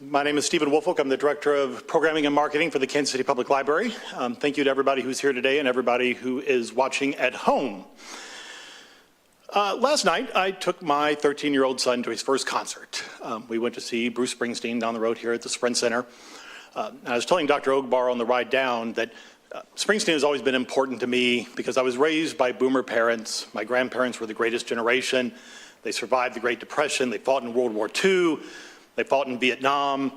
My name is Stephen Woolfolk. I'm the Director of Programming and Marketing for the Kansas City Public Library. Thank you to everybody who's here today and everybody who is watching at home. Last night, I took my 13-year-old son to his first concert. We went to see Bruce Springsteen down the road here at the Sprint Center. I was telling Dr. Ogbar on the ride down that Springsteen has always been important to me because I was raised by boomer parents. My grandparents were the greatest generation. They survived the Great Depression. They fought in World War II. They fought in Vietnam,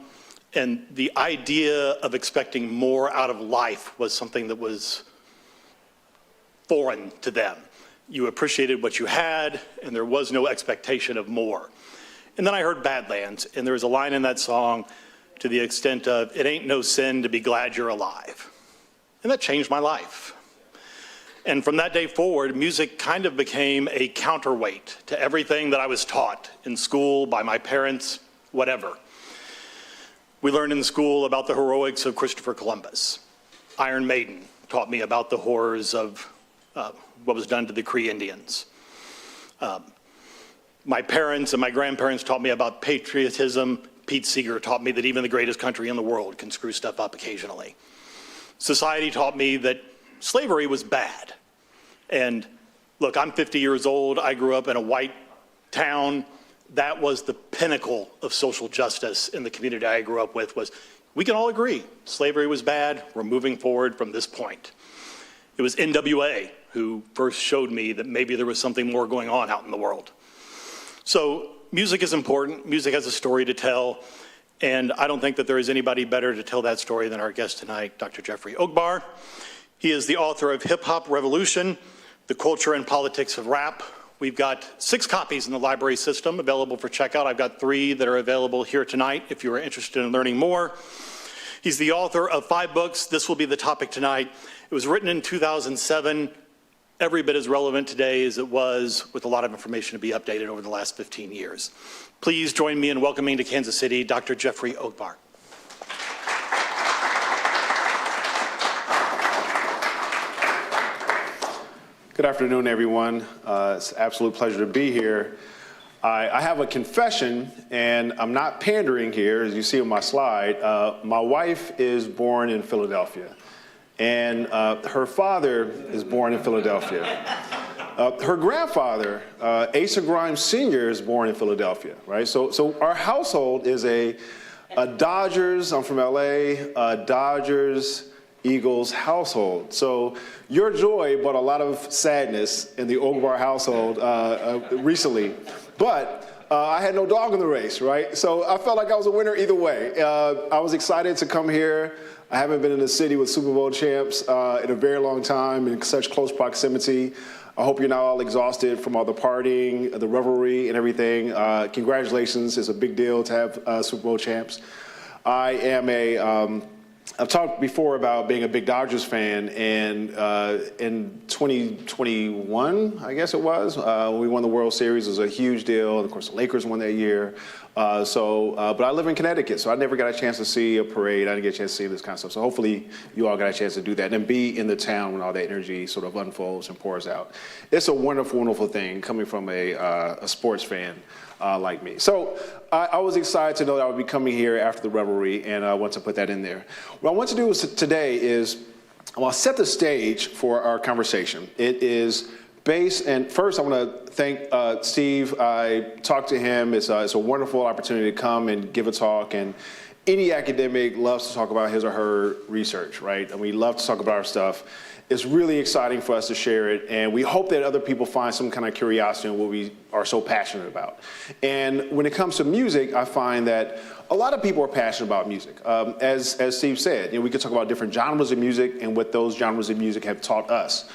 and the idea of expecting more out of life was something that was foreign to them. You appreciated what you had, and there was no expectation of more. And then I heard Badlands, and there was a line in that song to the extent of, "It ain't no sin to be glad you're alive." And that changed my life. And from that day forward, music kind of became a counterweight to everything that I was taught in school, by my parents, whatever. We learned in school about the heroics of Christopher Columbus. Iron Maiden taught me about the horrors of what was done to the Cree Indians. My parents and my grandparents taught me about patriotism. Pete Seeger taught me that even the greatest country in the world can screw stuff up occasionally. Society taught me that slavery was bad. And look, I'm 50 years old. I grew up in a white town. That was the pinnacle of social justice in the community I grew up with. Was we can all agree slavery was bad. We're moving forward from this point. It was NWA who first showed me that maybe there was something more going on out in the world. So music is important. Music has a story to tell. And I don't think that there is anybody better to tell that story than our guest tonight, Dr. Jeffrey Ogbar. He is the author of Hip Hop Revolution, The Culture and Politics of Rap. We've got 6 copies in the library system available for checkout. I've got 3 that are available here tonight if you are interested in learning more. He's the author of 5 books. This will be the topic tonight. It was written in 2007, every bit as relevant today as it was, with a lot of information to be updated over the last 15 years. Please join me in welcoming to Kansas City, Dr. Jeffrey Ogbar. Good afternoon, everyone. It's an absolute pleasure to be here. I have a confession, and I'm not pandering here, as you see on my slide. My wife is born in Philadelphia, and her father is born in Philadelphia. Her grandfather, Asa Grimes Sr., is born in Philadelphia, right? So our household is a Dodgers, I'm from LA, Dodgers, Eagles household. So your joy brought a lot of sadness in the Ogbar household recently, but I had no dog in the race, right? So I felt like I was a winner either way. I was excited to come here. I haven't been in the city with Super Bowl champs in a very long time in such close proximity. I hope you're not all exhausted from all the partying, the revelry and everything. Congratulations, it's a big deal to have Super Bowl champs. I am I've talked before about being a big Dodgers fan, and in 2021, I guess it was, when we won the World Series, it was a huge deal. And of course, the Lakers won that year. But I live in Connecticut, so I never got a chance to see a parade. I didn't get a chance to see this kind of stuff. So hopefully you all got a chance to do that and be in the town when all that energy sort of unfolds and pours out. It's a wonderful, wonderful thing coming from a sports fan like me. So I was excited to know that I would be coming here after the revelry, and I want to put that in there. What I want to do today is I want to set the stage for our conversation. It is based, and first I want to thank Steve. I talked to him. It's a wonderful opportunity to come and give a talk, and any academic loves to talk about his or her research, right? And we love to talk about our stuff. It's really exciting for us to share it, and we hope that other people find some kind of curiosity in what we are so passionate about. And when it comes to music, I find that a lot of people are passionate about music. As Steve said, we could talk about different genres of music and what those genres of music have taught us.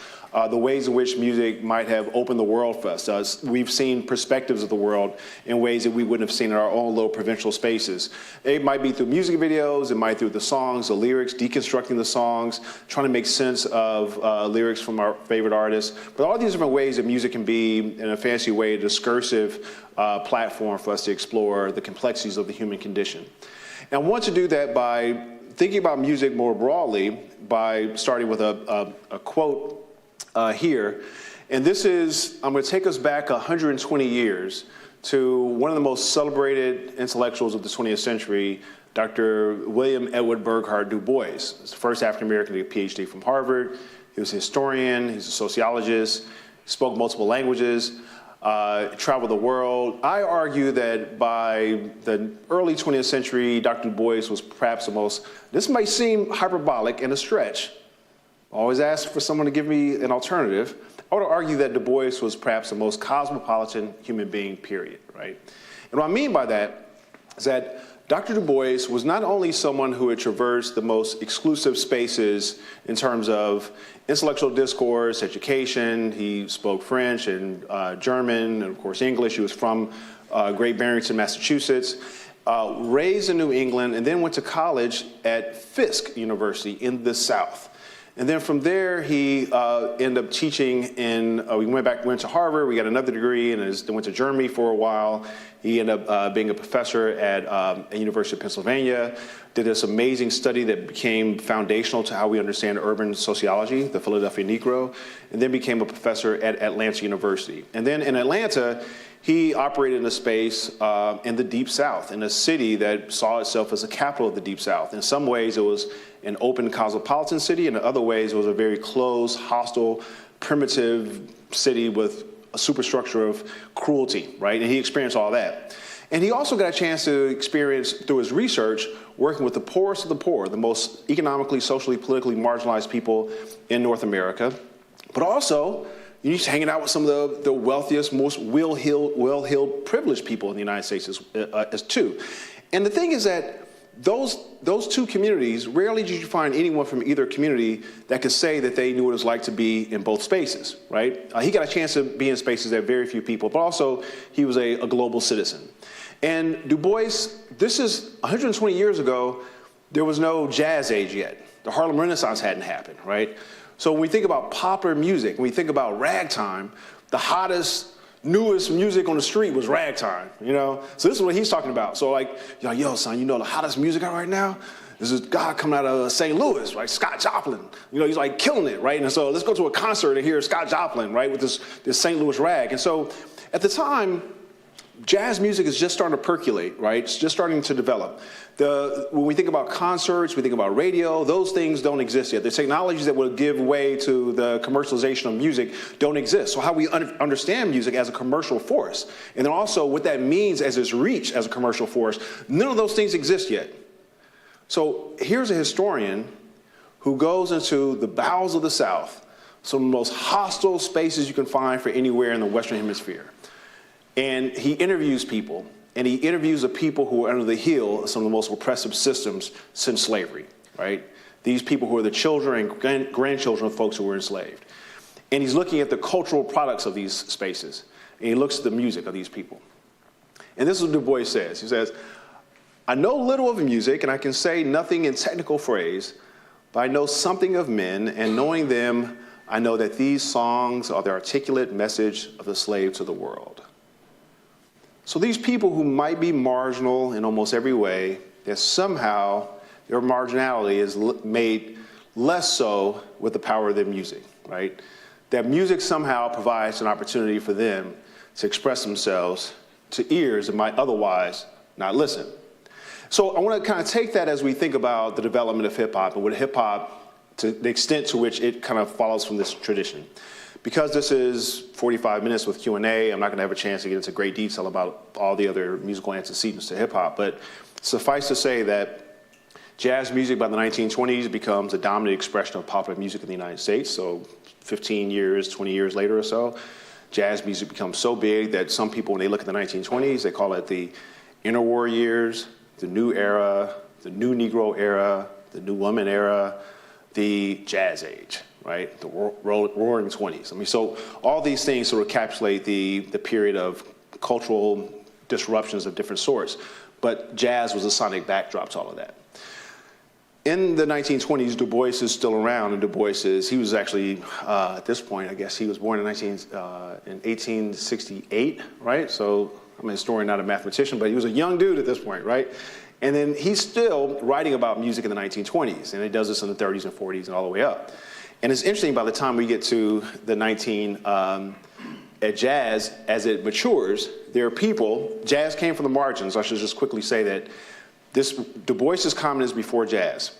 The ways in which music might have opened the world for us. We've seen perspectives of the world in ways that we wouldn't have seen in our own little provincial spaces. It might be through music videos, it might be through the songs, the lyrics, deconstructing the songs, trying to make sense of lyrics from our favorite artists. But all these different ways that music can be, in a fancy way, a discursive platform for us to explore the complexities of the human condition. And I want to do that by thinking about music more broadly, by starting with a quote here. And this is, I'm going to take us back 120 years to one of the most celebrated intellectuals of the 20th century, Dr. William Edward Burghardt Du Bois. He's the first African-American to get a PhD from Harvard. He was a historian, he's a sociologist, spoke multiple languages, traveled the world. I argue that by the early 20th century, Dr. Du Bois was perhaps the most, this might seem hyperbolic and a stretch. I always ask for someone to give me an alternative. I would argue that Du Bois was perhaps the most cosmopolitan human being, period, right? And what I mean by that is that Dr. Du Bois was not only someone who had traversed the most exclusive spaces in terms of intellectual discourse, education. He spoke French and German, and of course English. He was from Great Barrington, Massachusetts, raised in New England, and then went to college at Fisk University in the South. And then from there, he ended up teaching in, we went to Harvard, we got another degree, and then went to Germany for a while. He ended up being a professor at the University of Pennsylvania, did this amazing study that became foundational to how we understand urban sociology, the Philadelphia Negro, and then became a professor at Atlanta University. And then in Atlanta, he operated in a space in the Deep South, in a city that saw itself as the capital of the Deep South. In some ways, it was an open cosmopolitan city, and in other ways, it was a very closed, hostile, primitive city with a superstructure of cruelty, right? And he experienced all that. And he also got a chance to experience, through his research, working with the poorest of the poor, the most economically, socially, politically marginalized people in North America, but also he's hanging out with some of the wealthiest, most well-heeled, privileged people in the United States as too. And the thing is that those two communities, rarely did you find anyone from either community that could say that they knew what it was like to be in both spaces, right? He got a chance to be in spaces that very few people, but also he was a global citizen. And Du Bois, this is 120 years ago, there was no jazz age yet. The Harlem Renaissance hadn't happened, right? So when we think about popular music, when we think about ragtime, the hottest, newest music on the street was ragtime, you know? So this is what he's talking about. So like, yo, son, you know the hottest music out right now? This is guy coming out of St. Louis, right? Scott Joplin. You know, he's like killing it, right? And so let's go to a concert and hear Scott Joplin, right? With this St. Louis rag. And so at the time, jazz music is just starting to percolate, right? It's just starting to develop. When we think about concerts, we think about radio, those things don't exist yet. The technologies that will give way to the commercialization of music don't exist. So how we understand music as a commercial force, and then also what that means as its reach as a commercial force, none of those things exist yet. So here's a historian who goes into the bowels of the South, some of the most hostile spaces you can find for anywhere in the Western Hemisphere. And he interviews people, and he interviews the people who are under the heel of some of the most oppressive systems since slavery, right? These people who are the children and grandchildren of folks who were enslaved. And he's looking at the cultural products of these spaces, and he looks at the music of these people. And this is what Du Bois says. He says, I know little of music, and I can say nothing in technical phrase, but I know something of men, and knowing them, I know that these songs are the articulate message of the slave to the world. So these people who might be marginal in almost every way, that somehow their marginality is made less so with the power of their music, right? That music somehow provides an opportunity for them to express themselves to ears that might otherwise not listen. So I want to kind of take that as we think about the development of hip hop and what hip hop, to the extent to which it kind of follows from this tradition. Because this is 45 minutes with Q&A, I'm not going to have a chance to get into great detail about all the other musical antecedents to hip hop, but suffice to say that jazz music by the 1920s becomes a dominant expression of popular music in the United States. So 15 years, 20 years later or so, jazz music becomes so big that some people, when they look at the 1920s, they call it the interwar years, the new era, the new Negro era, the new woman era, the jazz age. Right, the roaring 20s. I mean, so all these things sort of encapsulate the period of cultural disruptions of different sorts, but jazz was a sonic backdrop to all of that. In the 1920s, Du Bois is still around, and Du Bois he was actually, at this point, I guess he was born in 1868, right? So I'm a historian, not a mathematician, but he was a young dude at this point, right? And then he's still writing about music in the 1920s, and he does this in the 30s and 40s and all the way up. And it's interesting, by the time we get to the at jazz, as it matures, there are people, jazz came from the margins. I should just quickly say that Du Bois's comment is before jazz.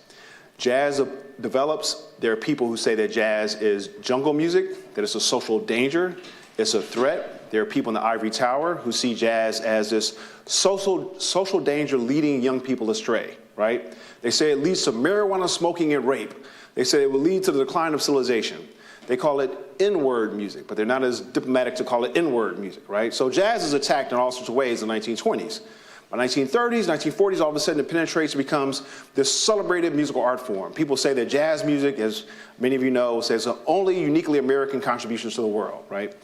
Jazz develops. There are people who say that jazz is jungle music, that it's a social danger, it's a threat. There are people in the ivory tower who see jazz as this social danger leading young people astray, right? They say it leads to marijuana smoking and rape. They say it will lead to the decline of civilization. They call it N-word music, but they're not as diplomatic to call it N-word music, right? So jazz is attacked in all sorts of ways in the 1920s. By 1930s, 1940s, all of a sudden it penetrates and becomes this celebrated musical art form. People say that jazz music, as many of you know, says the only uniquely American contributions to the world, right?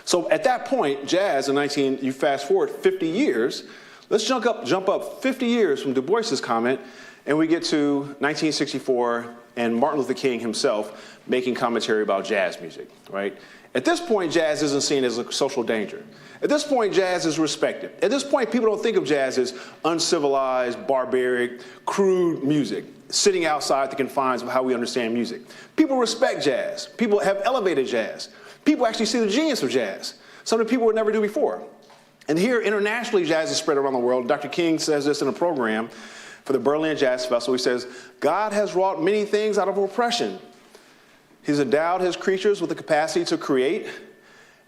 So at that point, jazz you fast forward 50 years, let's jump up 50 years from Du Bois's comment, and we get to 1964 and Martin Luther King himself making commentary about jazz music, right? At this point, jazz isn't seen as a social danger. At this point, jazz is respected. At this point, people don't think of jazz as uncivilized, barbaric, crude music, sitting outside the confines of how we understand music. People respect jazz. People have elevated jazz. People actually see the genius of jazz, something people would never do before. And here, internationally, jazz is spread around the world. Dr. King says this in a program for the Berlin Jazz Festival. He says, God has wrought many things out of oppression. He's endowed his creatures with the capacity to create,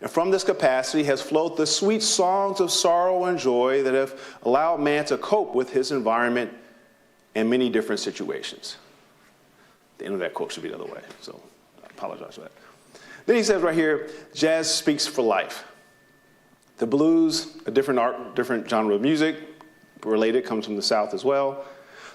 and from this capacity has flowed the sweet songs of sorrow and joy that have allowed man to cope with his environment in many different situations. The end of that quote should be the other way, so I apologize for that. Then he says right here, jazz speaks for life. The blues, a different genre of music, related, comes from the South as well.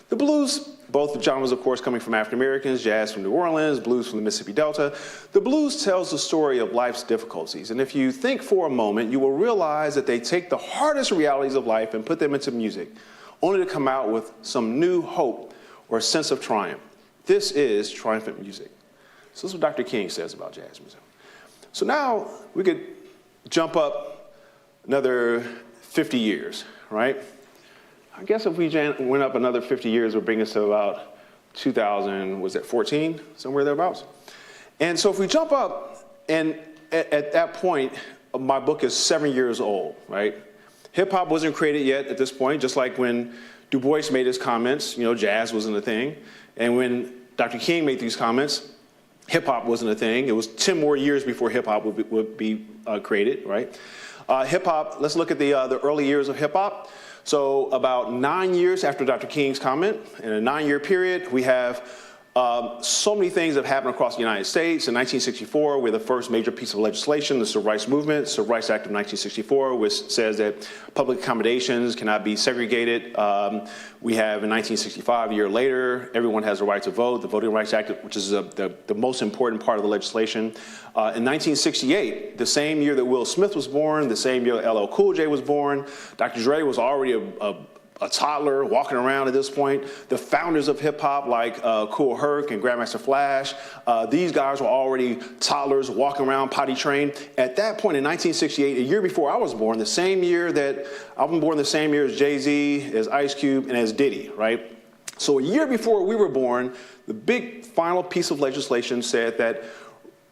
The blues, both genres, of course, coming from African Americans, jazz from New Orleans, blues from the Mississippi Delta. The blues tells the story of life's difficulties. And if you think for a moment, you will realize that they take the hardest realities of life and put them into music, only to come out with some new hope or a sense of triumph. This is triumphant music. So this is what Dr. King says about jazz music. So now we could jump up another 50 years, right? I guess if we went up another 50 years, it would bring us to about 2014, somewhere thereabouts. And so if we jump up, and at that point, my book is 7 years old, right? Hip hop wasn't created yet at this point, just like when Du Bois made his comments, jazz wasn't a thing. And when Dr. King made these comments, hip hop wasn't a thing. It was 10 more years before hip hop would be created, right? Hip hop, let's look at the early years of hip hop. So about 9 years after Dr. King's comment, in a 9-year period, we have so many things that have happened across the United States. In 1964, we had the first major piece of legislation, the Civil Rights Movement, Civil Rights Act of 1964, which says that public accommodations cannot be segregated. We have in 1965, a year later, everyone has the right to vote, the Voting Rights Act, which is the most important part of the legislation. In 1968, the same year that Will Smith was born, the same year that LL Cool J was born, Dr. Dre was already a toddler walking around at this point. The founders of hip hop like Kool Herc and Grandmaster Flash, these guys were already toddlers walking around potty trained. At that point in 1968, a year before I was born, the same year that I was born, the same year as Jay-Z, as Ice Cube, and as Diddy, right? So a year before we were born, the big final piece of legislation said that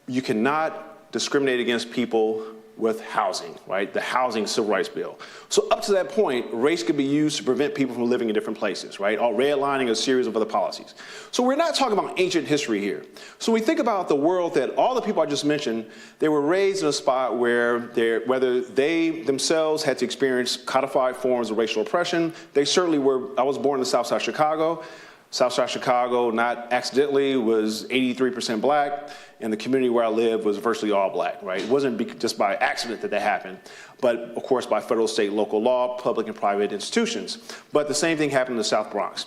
you cannot discriminate against people with housing, right? The Housing Civil Rights Bill. So up to that point, race could be used to prevent people from living in different places, right? Or redlining a series of other policies. So we're not talking about ancient history here. So when we think about the world that all the people I just mentioned, they were raised in a spot where whether they themselves had to experience codified forms of racial oppression, they certainly were. I was born in the South Side of Chicago. Southside Chicago, not accidentally, was 83% black, and the community where I lived was virtually all black, right? It wasn't just by accident that happened, but of course by federal, state, local law, public and private institutions. But the same thing happened in the South Bronx.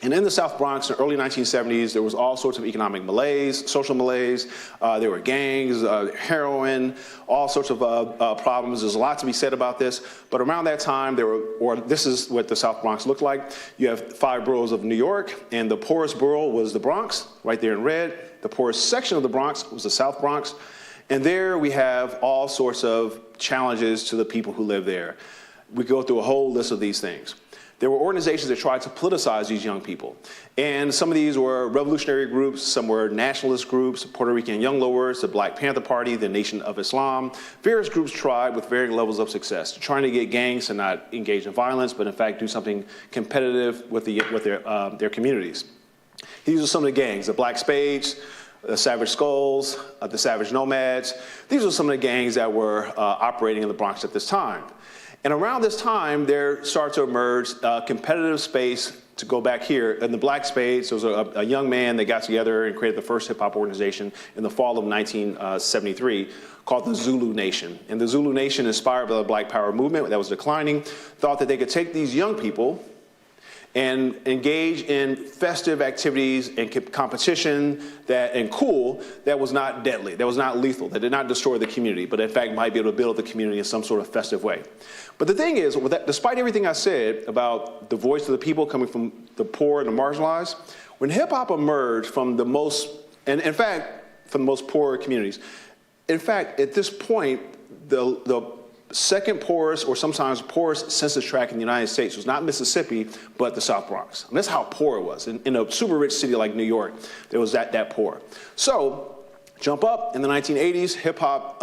And in the South Bronx, in the early 1970s, there was all sorts of economic malaise, social malaise. There were gangs, heroin, all sorts of problems. There's a lot to be said about this. But around that time, this is what the South Bronx looked like. You have 5 boroughs of New York, and the poorest borough was the Bronx, right there in red. The poorest section of the Bronx was the South Bronx. And there we have all sorts of challenges to the people who live there. We go through a whole list of these things. there were organizations that tried to politicize these young people. And some of these were revolutionary groups, some were nationalist groups, Puerto Rican Young Lords, the Black Panther Party, the Nation of Islam. Various groups tried with varying levels of success, trying to get gangs to not engage in violence, but in fact do something competitive with their communities. These are some of the gangs: the Black Spades, the Savage Skulls, the Savage Nomads. These are some of the gangs that were operating in the Bronx at this time. And around this time, there started to emerge a competitive space. To go back here, in the Black Spades, there was a young man that got together and created the first hip-hop organization in the fall of 1973 called the Zulu Nation. And the Zulu Nation, inspired by the Black Power movement that was declining, thought that they could take these young people and engage in festive activities and competition and cool that was not deadly, that was not lethal, that did not destroy the community, but in fact might be able to build the community in some sort of festive way. But the thing is, despite everything I said about the voice of the people coming from the poor and the marginalized, when hip hop emerged from the most, and in fact, from the most poor communities, in fact, at this point, the second poorest, or sometimes poorest census tract in the United States was not Mississippi, but the South Bronx. And that's how poor it was. In a super rich city like New York, there was that poor. So, jump up in the 1980s, hip hop,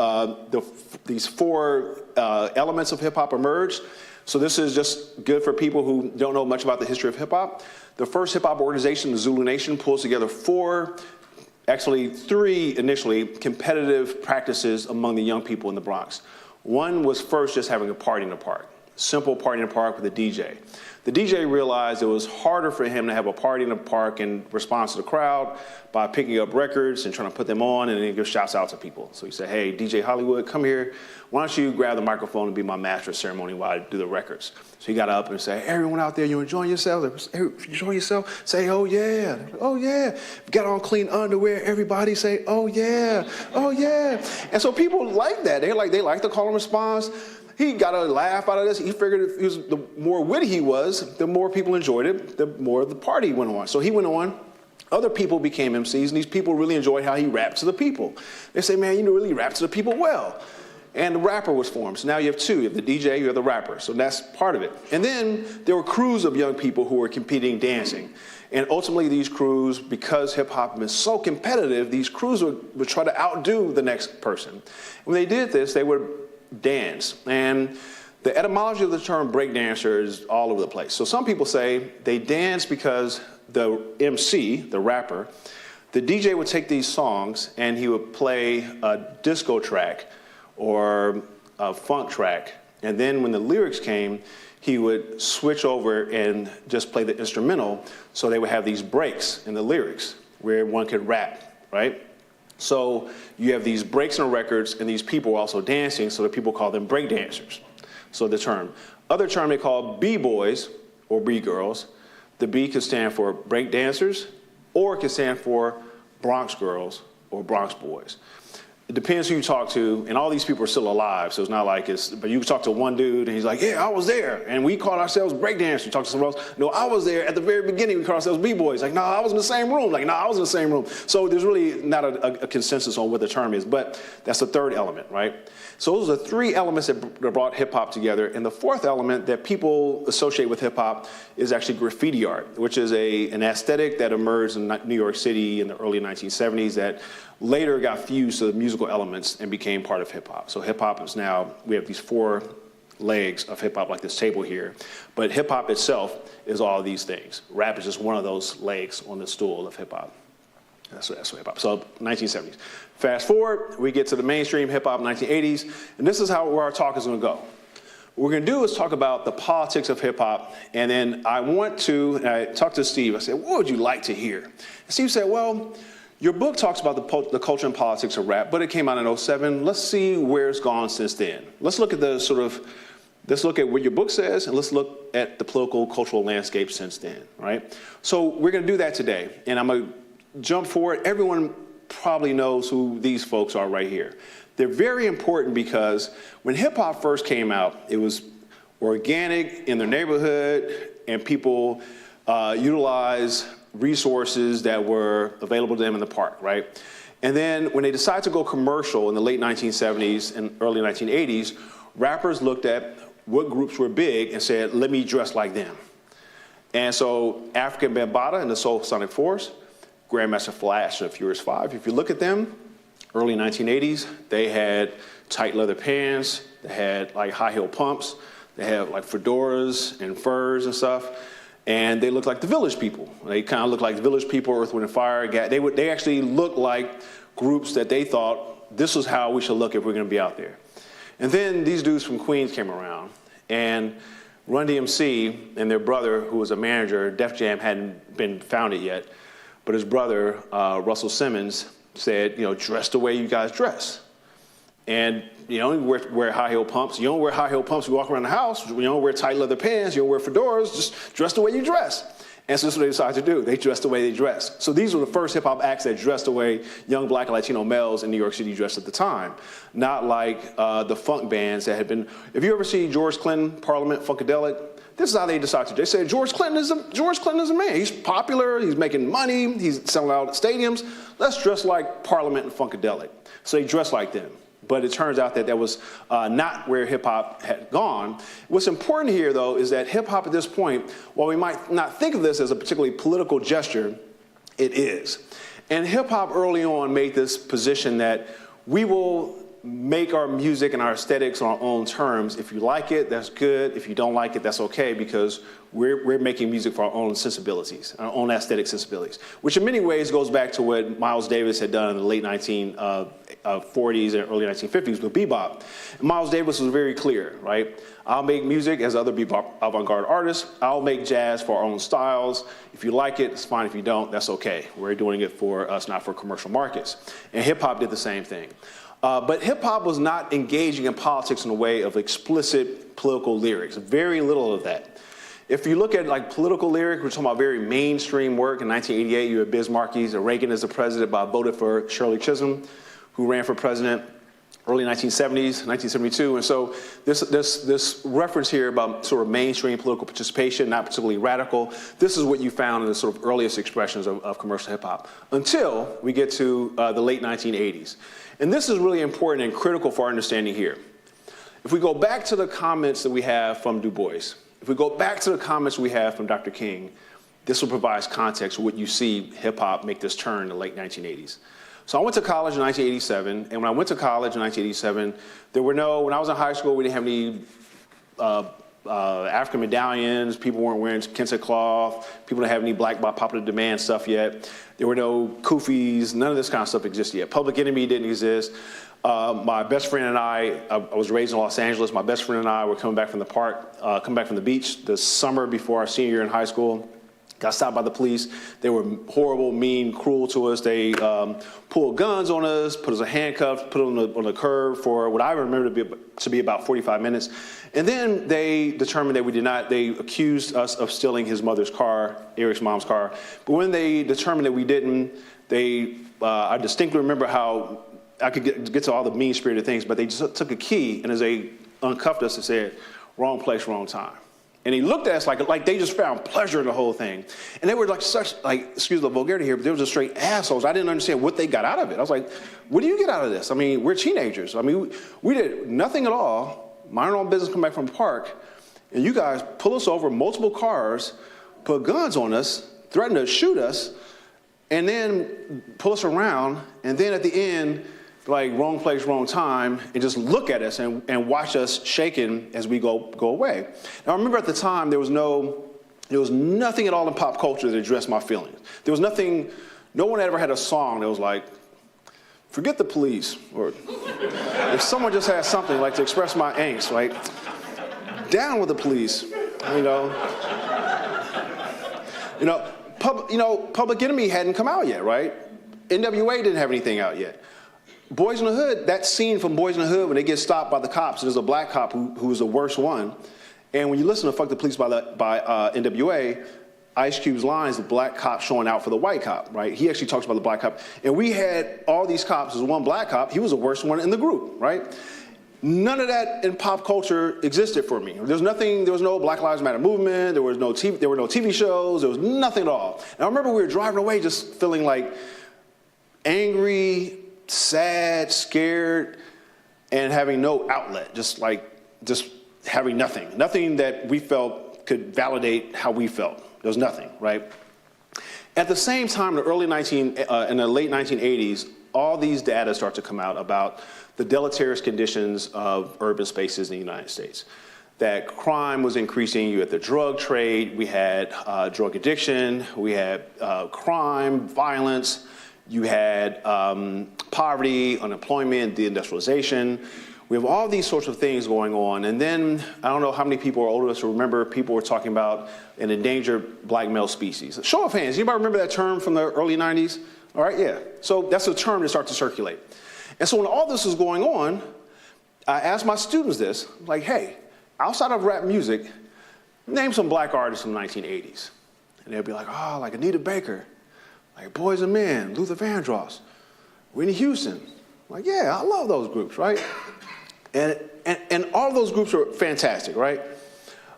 these four elements of hip hop emerged. So this is just good for people who don't know much about the history of hip hop. The first hip hop organization, the Zulu Nation, pulls together three initially, competitive practices among the young people in the Bronx. One was first just having a party in the park, simple party in the park with a DJ. The DJ realized it was harder for him to have a party in the park in response to the crowd by picking up records and trying to put them on and then give shouts out to people. So he said, hey, DJ Hollywood, come here. Why don't you grab the microphone and be my master of ceremony while I do the records? So he got up and said, everyone out there, you enjoying yourself? You enjoying yourself? Say, oh yeah, oh yeah. Got on clean underwear, everybody say, oh yeah, oh yeah. And so people like that. They like the call and response. He got a laugh out of this. He figured the more witty he was, the more people enjoyed it, the more the party went on. So he went on. Other people became MCs, and these people really enjoyed how he rapped to the people. They say, man, you really rap to the people well. And the rapper was formed. So now you have two. You have the DJ, you have the rapper. So that's part of it. And then there were crews of young people who were competing dancing. And ultimately these crews, because hip hop has been so competitive, these crews would try to outdo the next person. When they did this, they would dance. And the etymology of the term breakdancer is all over the place. So some people say they dance because the MC, the rapper, the DJ would take these songs and he would play a disco track or a funk track. And then when the lyrics came, he would switch over and just play the instrumental. So they would have these breaks in the lyrics where one could rap, right? So you have these breaks in the records, and these people are also dancing, so that people call them break dancers. So the term. Other term they call B-boys or B-girls. The B could stand for break dancers, or it could stand for Bronx girls or Bronx boys. It depends who you talk to, and all these people are still alive, so it's not like but you can talk to one dude, and he's like, yeah, I was there, and we called ourselves breakdancers. You talk to someone else, no, I was there at the very beginning, we called ourselves B-boys. Like, no, I was in the same room. Like, no, I was in the same room. So there's really not a consensus on what the term is, but that's the third element, right? So those are the three elements that brought hip-hop together, and the fourth element that people associate with hip-hop is actually graffiti art, which is an aesthetic that emerged in New York City in the early 1970s that later got fused to the musical elements and became part of hip-hop. So hip-hop is now, we have these four legs of hip-hop, like this table here, but hip-hop itself is all of these things. Rap is just one of those legs on the stool of hip-hop. That's hip-hop. So 1970s. Fast forward, we get to the mainstream hip-hop 1980s, and this is where our talk is going to go. What we're going to do is talk about the politics of hip-hop, and then I talked to Steve. I said, what would you like to hear? And Steve said, well, your book talks about the culture and politics of rap, but it came out in 2007. Let's see where it's gone since then. Let's look at let's look at what your book says, and let's look at the political, cultural landscape since then, right? So we're going to do that today, and I'm going to jump forward. Everyone probably knows who these folks are right here. They're very important because when hip-hop first came out, it was organic in their neighborhood, and people utilized resources that were available to them in the park, right? And then when they decided to go commercial in the late 1970s and early 1980s, rappers looked at what groups were big and said, let me dress like them. And so African Bambaataa and the Soul Sonic Force, Grandmaster Flash and the Furious Five, if you look at them, early 1980s, they had tight leather pants, they had like high heel pumps, they had like fedoras and furs and stuff, and they looked like the Village People. They kind of looked like the Village People, Earth, Wind and Fire. They actually looked like groups that they thought this was how we should look if we're going to be out there. And then these dudes from Queens came around, and Run DMC and their brother, who was a manager, Def Jam hadn't been founded yet, but his brother, Russell Simmons, said, dress the way you guys dress. And you don't wear high heel pumps. You don't wear high heel pumps, you walk around the house. You don't wear tight leather pants, you don't wear fedoras, just dress the way you dress. And so this is what they decided to do. They dressed the way they dressed. So these were the first hip hop acts that dressed the way young Black and Latino males in New York City dressed at the time. Not like the funk bands that had been, if you ever see George Clinton, Parliament, Funkadelic, this is how they decided to do. They said, George Clinton is a man. He's popular, he's making money, he's selling out at stadiums. Let's dress like Parliament and Funkadelic. So they dressed like them. But it turns out that that was not where hip-hop had gone. What's important here, though, is that hip-hop at this point, while we might not think of this as a particularly political gesture, it is. And hip-hop early on made this position that we will make our music and our aesthetics on our own terms. If you like it, that's good. If you don't like it, that's okay, because we're making music for our own sensibilities, our own aesthetic sensibilities, which in many ways goes back to what Miles Davis had done in the late 1940s and early 1950s with bebop. And Miles Davis was very clear, right? I'll make music as other bebop avant-garde artists. I'll make jazz for our own styles. If you like it, it's fine. If you don't, that's okay. We're doing it for us, not for commercial markets. And hip-hop did the same thing. But hip-hop was not engaging in politics in a way of explicit political lyrics, very little of that. If you look at like political lyrics, we're talking about very mainstream work. In 1988, you had Biz Markie, Reagan is the president, but I voted for Shirley Chisholm, who ran for president early 1970s, 1972. And so this reference here about sort of mainstream political participation, not particularly radical, this is what you found in the sort of earliest expressions of commercial hip-hop, until we get to the late 1980s. And this is really important and critical for our understanding here. If we go back to the comments that we have from Du Bois, if we go back to the comments we have from Dr. King, this will provide context for what you see hip-hop make this turn in the late 1980s. So I went to college in 1987, and when I went to college in 1987, when I was in high school, we didn't have any African medallions, people weren't wearing kente cloth, people didn't have any Black Popular Demand stuff yet. There were no kufis, none of this kind of stuff existed yet. Public Enemy didn't exist. My best friend and I was raised in Los Angeles. My best friend and I were coming back from the park, coming back from the beach the summer before our senior year in high school. Got stopped by the police. They were horrible, mean, cruel to us. They pulled guns on us, put us in handcuffs, put us on the curb for what I remember to be about 45 minutes. And then they determined that we did not, they accused us of stealing his mother's car, Eric's mom's car. But when they determined that we didn't, I distinctly remember how I could get to all the mean-spirited things, but they just took a key, and as they uncuffed us, they said, wrong place, wrong time. And he looked at us like they just found pleasure in the whole thing. And they were like excuse the vulgarity here, but they were just straight assholes. I didn't understand what they got out of it. I was like, what do you get out of this? I mean, we're teenagers. I mean, we did nothing at all, mind our own business, come back from the park, and you guys pull us over, multiple cars, put guns on us, threaten to shoot us, and then pull us around, and then at the end, like wrong place, wrong time, and just look at us and watch us shaking as we go away. Now, I remember at the time there was nothing at all in pop culture that addressed my feelings. There was nothing. No one ever had a song that was like, "Forget the police," or if someone just had something like to express my angst, like, "Down with the police," Public Enemy hadn't come out yet, right? NWA didn't have anything out yet. Boys in the Hood, that scene from Boys in the Hood when they get stopped by the cops, there's a black cop who was the worst one. And when you listen to Fuck the Police by NWA, Ice Cube's lines, the black cop showing out for the white cop, right? He actually talks about the black cop. And we had all these cops. There's one black cop. He was the worst one in the group, right? None of that in pop culture existed for me. There was no Black Lives Matter movement. There were no TV shows. There was nothing at all. And I remember we were driving away just feeling like angry, sad, scared, and having no outlet, just having nothing that we felt could validate how we felt. There was nothing, right? At the same time, in the late 1980s, all these data start to come out about the deleterious conditions of urban spaces in the United States. That crime was increasing, you had the drug trade, we had drug addiction, we had crime, violence, you had poverty, unemployment, deindustrialization. We have all these sorts of things going on. And then, I don't know how many people are old enough to remember, people were talking about an endangered black male species. Show of hands, anybody remember that term from the early 90s? All right, yeah. So that's a term that started to circulate. And so when all this was going on, I asked my students this, like, hey, outside of rap music, name some black artists from the 1980s. And they'd be like, oh, like Anita Baker, like Boys and Men, Luther Vandross, Whitney Houston. I'm like, yeah, I love those groups, right? And all of those groups are fantastic, right?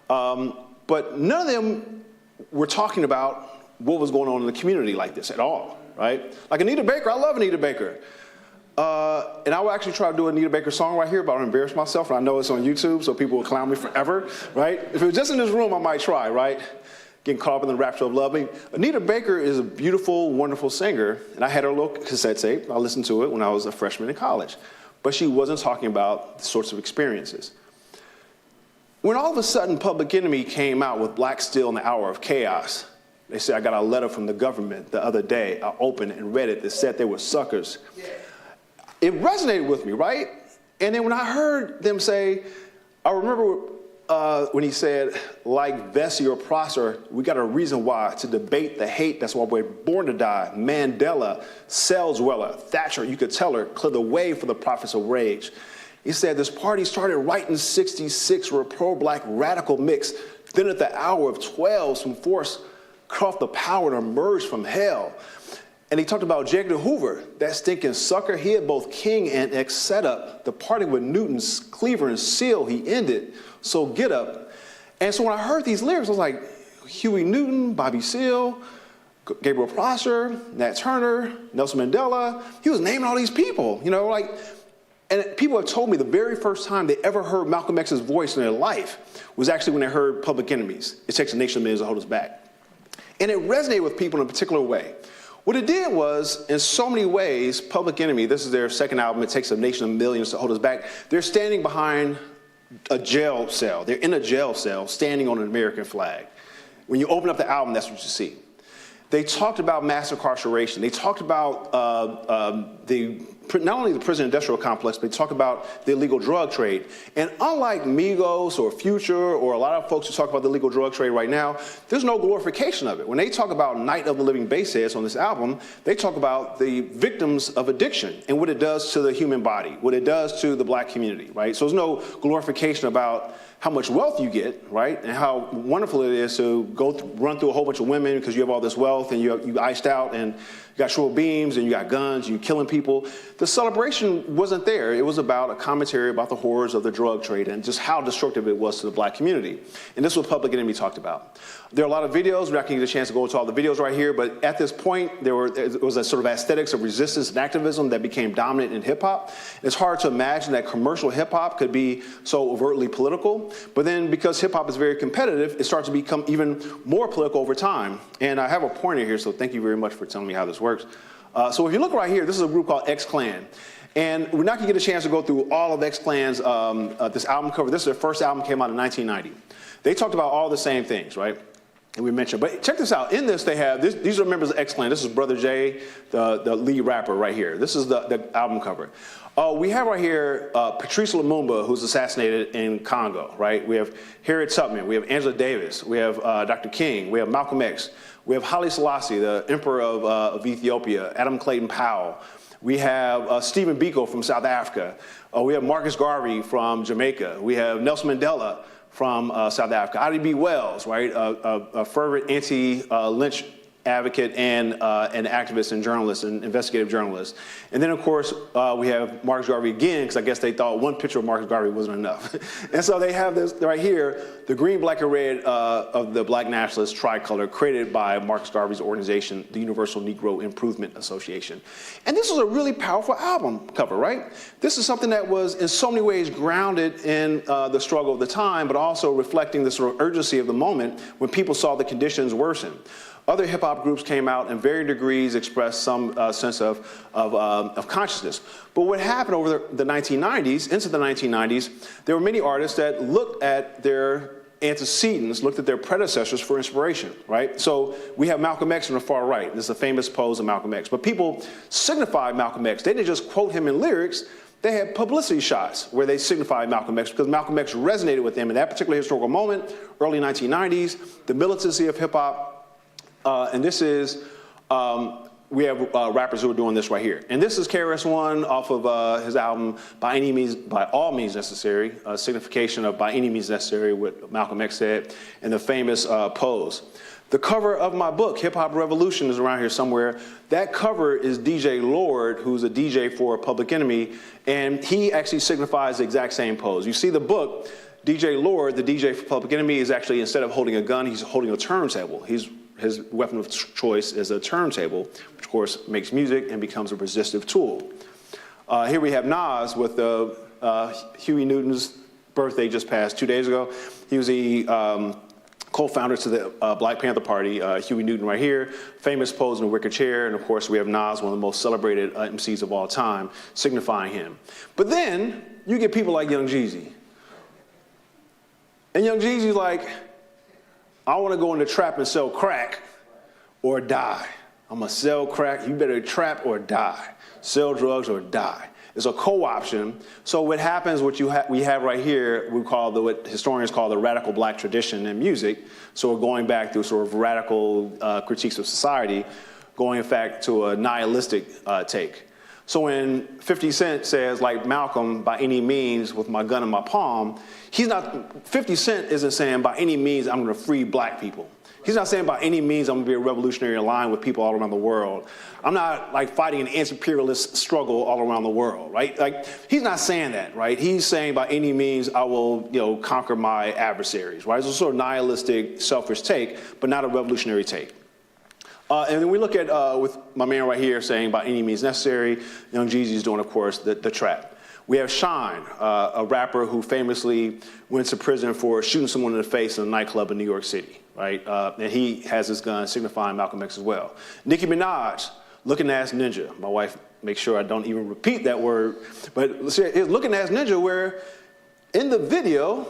But none of them were talking about what was going on in the community like this at all, right? Like Anita Baker, I love Anita Baker. And I will actually try to do an Anita Baker song right here, but I'll embarrass myself, and I know it's on YouTube, so people will clown me forever, right? If it was just in this room, I might try, right? Getting caught up in the rapture of love. Anita Baker is a beautiful, wonderful singer, and I had her little cassette tape. I listened to it when I was a freshman in college. But she wasn't talking about the sorts of experiences. When all of a sudden Public Enemy came out with Black Steel in the Hour of Chaos, they said, I got a letter from the government the other day. I opened it and read it that said they were suckers. Yeah. It resonated with me, right? And then when I heard them say, I remember when he said, like Vesey or Prosser, we got a reason why to debate the hate. That's why we're born to die. Mandela, Sells-Weller, Thatcher, you could tell her, clear the way for the prophets of rage. He said this party started right in '66 with a pro-black radical mix. Then at the hour of 12, some force cut off the power and emerged from hell. And he talked about J. Edgar Hoover, that stinking sucker. He had both King and X set up. The party with Newton's Cleaver and Seal, he ended. So get up. And so when I heard these lyrics, I was like, Huey Newton, Bobby Seale, Gabriel Prosser, Nat Turner, Nelson Mandela. He was naming all these people, you know, like, and people have told me the very first time they ever heard Malcolm X's voice in their life was actually when they heard Public Enemies. It takes a nation of millions to hold us back. And it resonated with people in a particular way. What it did was, in so many ways, Public Enemy, this is their second album, It Takes a Nation of Millions to Hold Us Back, they're standing behind a jail cell. They're in a jail cell standing on an American flag. When you open up the album, that's what you see. They talked about mass incarceration. They talked about not only the prison industrial complex, but they talked about the illegal drug trade. And unlike Migos or Future or a lot of folks who talk about the illegal drug trade right now, there's no glorification of it. When they talk about Night of the Living Bassheads on this album, they talk about the victims of addiction and what it does to the human body, what it does to the black community, right? So there's no glorification about how much wealth you get, right? And how wonderful it is to run through a whole bunch of women because you have all this wealth and you iced out and you got short beams and you got guns, you're killing people. The celebration wasn't there. It was about a commentary about the horrors of the drug trade and just how destructive it was to the black community. And this is what Public Enemy talked about. There are a lot of videos. We're not going to get a chance to go into all the videos right here, but at this point, it was a sort of aesthetics of resistance and activism that became dominant in hip hop. It's hard to imagine that commercial hip hop could be so overtly political, but then because hip hop is very competitive, it starts to become even more political over time. And I have a pointer here, so thank you very much for telling me how this works. So if you look right here, this is a group called X-Clan. And we're not going to get a chance to go through all of X-Clan's this album cover. This is their first album, came out in 1990. They talked about all the same things, right? And we mentioned, but check this out. In this, they have, these are members of X-Clan. This is Brother Jay, the lead rapper right here. This is the album cover. We have right here Patrice Lumumba, who's assassinated in Congo, right? We have Harriet Tubman. We have Angela Davis. We have Dr. King. We have Malcolm X. We have Haile Selassie, the Emperor of Ethiopia, Adam Clayton Powell. We have Stephen Biko from South Africa. We have Marcus Garvey from Jamaica. We have Nelson Mandela from South Africa. Ida B. Wells, right, a fervent anti-lynch advocate and an activist and journalist, an investigative journalist. And then, of course, we have Marcus Garvey again, because I guess they thought one picture of Marcus Garvey wasn't enough. And so they have this right here, the green, black, and red of the Black nationalist tricolor created by Marcus Garvey's organization, the Universal Negro Improvement Association. And this was a really powerful album cover, right? This is something that was in so many ways grounded in the struggle of the time, but also reflecting the sort of urgency of the moment when people saw the conditions worsen. Other hip-hop groups came out and varying degrees expressed some sense of consciousness. But what happened over the 1990s, into the 1990s, there were many artists that looked at their antecedents, looked at their predecessors for inspiration, right? So we have Malcolm X on the far right. This is a famous pose of Malcolm X. But people signified Malcolm X. They didn't just quote him in lyrics. They had publicity shots where they signified Malcolm X because Malcolm X resonated with them in that particular historical moment, early 1990s, the militancy of hip-hop. And this is, we have rappers who are doing this right here. And this is KRS-One off of his album, By Any Means, By All Means Necessary, a signification of By Any Means Necessary, what Malcolm X said, and the famous pose. The cover of my book, Hip Hop Revolution, is around here somewhere. That cover is DJ Lord, who's a DJ for Public Enemy, and he actually signifies the exact same pose. You see the book, DJ Lord, the DJ for Public Enemy, is actually, instead of holding a gun, he's holding a turntable. His weapon of choice is a turntable, which of course makes music and becomes a resistive tool. Here we have Nas with Huey Newton's birthday just passed 2 days ago. He was the co-founder to the Black Panther Party, Huey Newton right here, famous pose in a wicker chair, and of course we have Nas, one of the most celebrated MCs of all time, signifying him. But then you get people like Young Jeezy. And Young Jeezy's like, I want to go into trap and sell crack or die. I'm going to sell crack. You better trap or die. Sell drugs or die. It's a co-option. So what happens, what we have right here, we call what historians call the radical black tradition in music. So we're going back to sort of radical critiques of society, going in fact to a nihilistic take. So when 50 Cent says, like Malcolm, by any means, with my gun in my palm, 50 Cent isn't saying by any means I'm going to free black people. He's not saying by any means I'm going to be a revolutionary in line with people all around the world. I'm not like fighting an anti-imperialist struggle all around the world, right? Like, he's not saying that, right? He's saying by any means I will, conquer my adversaries, right? It's a sort of nihilistic, selfish take, but not a revolutionary take. And then we look at, with my man right here saying by any means necessary, Young Jeezy's doing, of course, the trap. We have Shine, a rapper who famously went to prison for shooting someone in the face in a nightclub in New York City, right? And he has his gun signifying Malcolm X as well. Nicki Minaj, looking ass ninja. My wife makes sure I don't even repeat that word. But looking ass ninja, where in the video,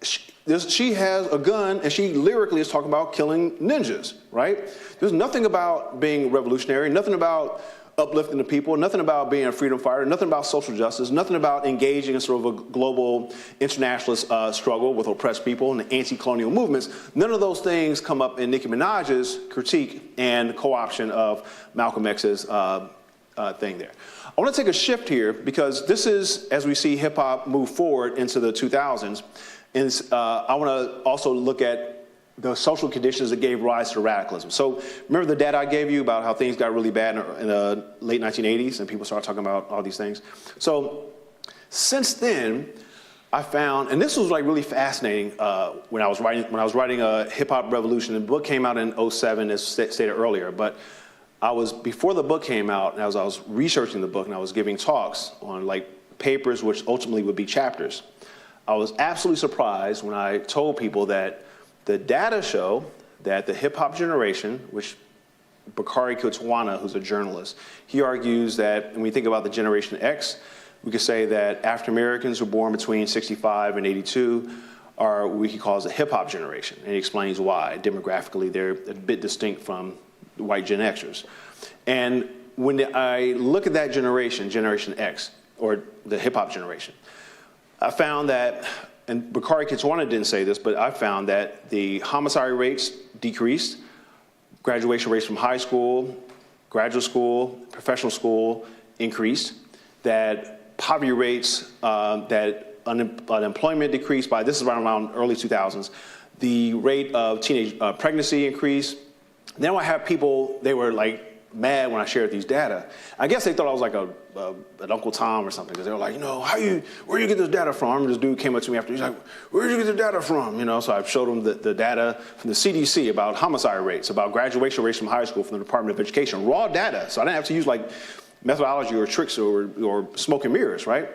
she has a gun and she lyrically is talking about killing ninjas, right? There's nothing about being revolutionary, nothing about uplifting the people, nothing about being a freedom fighter, nothing about social justice, nothing about engaging in sort of a global internationalist struggle with oppressed people and the anti-colonial movements. None of those things come up in Nicki Minaj's critique and co-option of Malcolm X's thing there. I want to take a shift here because this is, as we see hip hop move forward into the 2000s, and I want to also look at the social conditions that gave rise to radicalism. So remember the data I gave you about how things got really bad in the late 1980s and people started talking about all these things. So since then, I found, and this was like really fascinating when I was writing a Hip Hop Revolution. The book came out in 2007, as stated earlier, but before the book came out, and as I was researching the book and I was giving talks on like papers which ultimately would be chapters, I was absolutely surprised when I told people that the data show that the hip-hop generation, which Bakari Kutwana, who's a journalist, he argues that when we think about the Generation X, we could say that African Americans who were born between 65 and 82 are what he calls the hip-hop generation. And he explains why. Demographically, they're a bit distinct from white Gen Xers. And when I look at that generation, Generation X, or the hip-hop generation, I found that, and Bakari Kutwana didn't say this, but I found that the homicide rates decreased, graduation rates from high school, graduate school, professional school increased, that poverty rates, that unemployment decreased by, this is around early 2000s, the rate of teenage pregnancy increased, Then I have people, they were like mad when I shared these data. I guess they thought I was like an Uncle Tom or something, because they were like, where do you get this data from? I remember this dude came up to me after, he's like, where did you get the data from? So I showed him the data from the CDC about homicide rates, about graduation rates from high school from the Department of Education, raw data. So I didn't have to use like methodology or tricks or smoke and mirrors, right?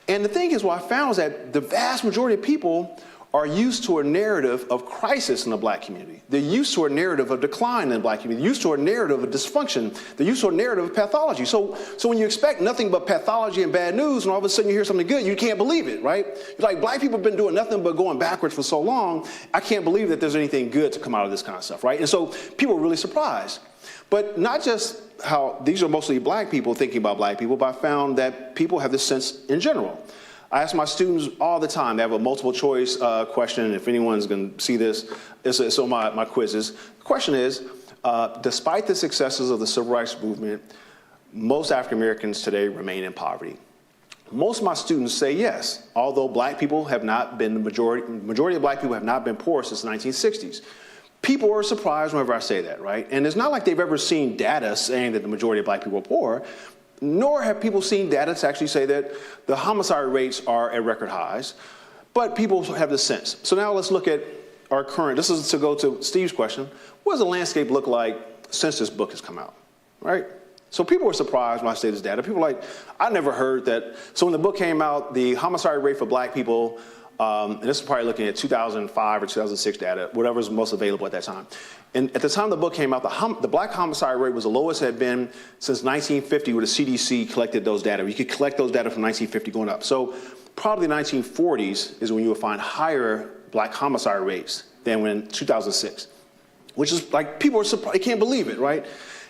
And the thing is, what I found is that the vast majority of people are used to a narrative of crisis in the black community. They're used to a narrative of decline in the black community. They're used to a narrative of dysfunction. They're used to a narrative of pathology. So when you expect nothing but pathology and bad news, and all of a sudden you hear something good, you can't believe it, right? You're like, black people have been doing nothing but going backwards for so long, I can't believe that there's anything good to come out of this kind of stuff, right? And so people are really surprised. But not just how these are mostly black people thinking about black people, but I found that people have this sense in general. I ask my students all the time. They have a multiple choice question. If anyone's going to see this, it's on my quizzes. The question is, despite the successes of the civil rights movement, most African Americans today remain in poverty. Most of my students say yes, although black people have not been the majority of black people have not been poor since the 1960s. People are surprised whenever I say that, right? And it's not like they've ever seen data saying that the majority of black people are poor, nor have people seen data to actually say that the homicide rates are at record highs, but people have the sense. So now let's look at our current, this is to go to Steve's question, what does the landscape look like since this book has come out, right? So people were surprised when I say this data. People are like, I never heard that. So when the book came out, the homicide rate for black people, and this is probably looking at 2005 or 2006 data, whatever was most available at that time. And at the time the book came out, the black homicide rate was the lowest it had been since 1950, where the CDC collected those data. You could collect those data from 1950 going up. So probably the 1940s is when you would find higher black homicide rates than when 2006, which is like, people are surprised, they can't believe it, right?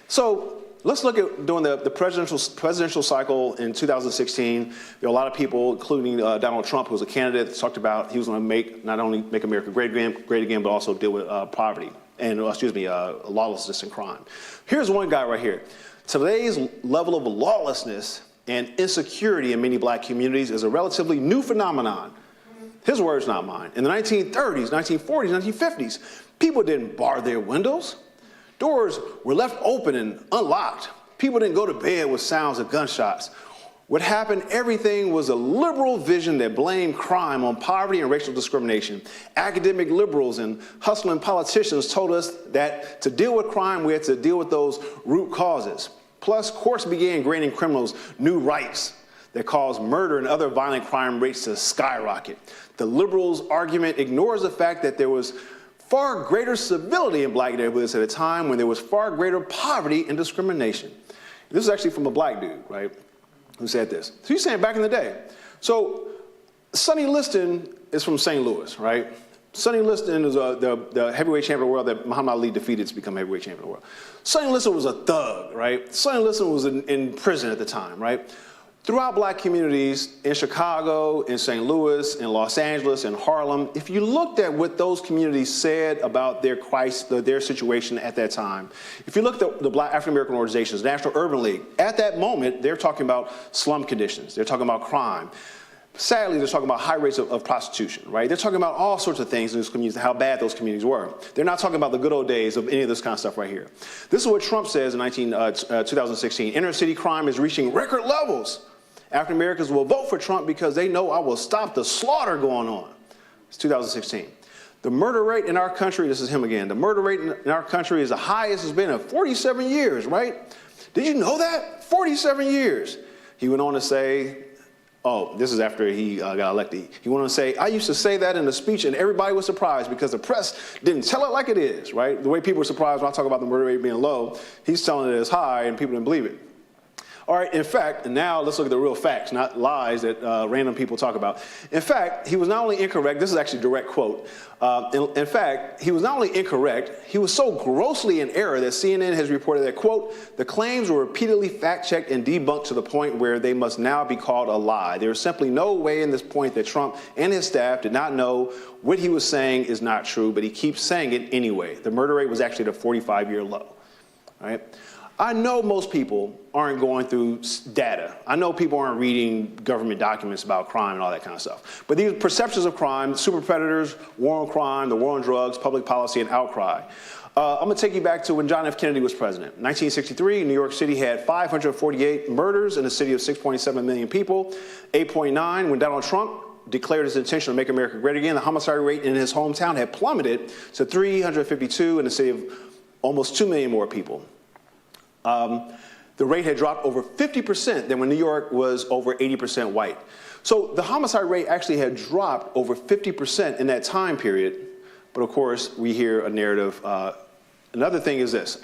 So let's look at during the presidential cycle in 2016. There were a lot of people, including Donald Trump, who was a candidate, that talked about he was going to not only make America great again, but also deal with poverty and, lawlessness and crime. Here's one guy right here. Today's level of lawlessness and insecurity in many black communities is a relatively new phenomenon. His words, not mine. In the 1930s, 1940s, 1950s, people didn't bar their windows. Doors were left open and unlocked. People didn't go to bed with sounds of gunshots. What happened, everything was a liberal vision that blamed crime on poverty and racial discrimination. Academic liberals and hustling politicians told us that to deal with crime, we had to deal with those root causes. Plus, courts began granting criminals new rights that caused murder and other violent crime rates to skyrocket. The liberals' argument ignores the fact that there was far greater civility in black neighborhoods at a time when there was far greater poverty and discrimination. This is actually from a black dude, right, who said this. So he's saying back in the day. So Sonny Liston is from St. Louis, right? Sonny Liston is the heavyweight champion of the world that Muhammad Ali defeated to become heavyweight champion of the world. Sonny Liston was a thug, right? Sonny Liston was in prison at the time, right? Throughout black communities in Chicago, in St. Louis, in Los Angeles, in Harlem, if you looked at what those communities said about their situation at that time, if you looked at the black African-American organizations, National Urban League, at that moment, they're talking about slum conditions. They're talking about crime. Sadly, they're talking about high rates of prostitution, right? They're talking about all sorts of things in those communities, how bad those communities were. They're not talking about the good old days of any of this kind of stuff right here. This is what Trump says in 2016. Inner city crime is reaching record levels. African Americans will vote for Trump because they know I will stop the slaughter going on. It's 2016. The murder rate in our country, this is him again, the murder rate in our country is the highest it's been in 47 years, right? Did you know that? 47 years. He went on to say, oh, this is after he got elected. He went on to say, I used to say that in a speech and everybody was surprised because the press didn't tell it like it is, right? The way people were surprised when I talk about the murder rate being low, he's telling it as high and people didn't believe it. All right, in fact, and now let's look at the real facts, not lies that random people talk about. In fact, he was not only incorrect, this is actually a direct quote. In fact, he was not only incorrect, he was so grossly in error that CNN has reported that, quote, the claims were repeatedly fact-checked and debunked to the point where they must now be called a lie. There is simply no way in this point that Trump and his staff did not know what he was saying is not true, but he keeps saying it anyway. The murder rate was actually at a 45-year low, all right? I know most people aren't going through data. I know people aren't reading government documents about crime and all that kind of stuff. But these perceptions of crime, super predators, war on crime, the war on drugs, public policy, and outcry. I'm going to take you back to when John F. Kennedy was president. In 1963, New York City had 548 murders in a city of 6.7 million people. 8.9 when Donald Trump declared his intention to make America great again. The homicide rate in his hometown had plummeted to 352 in a city of almost 2 million more people. The rate had dropped over 50% than when New York was over 80% white. So the homicide rate actually had dropped over 50% in that time period. But of course, we hear a narrative. Another thing is this.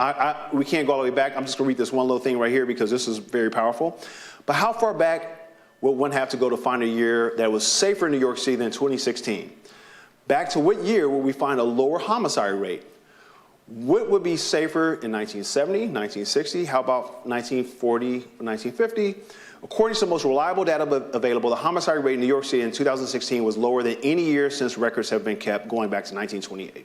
We can't go all the way back. I'm just going to read this one little thing right here because this is very powerful. But how far back would one have to go to find a year that was safer in New York City than 2016? Back to what year would we find a lower homicide rate? What would be safer in 1970, 1960? How about 1940, 1950? According to the most reliable data available, the homicide rate in New York City in 2016 was lower than any year since records have been kept going back to 1928.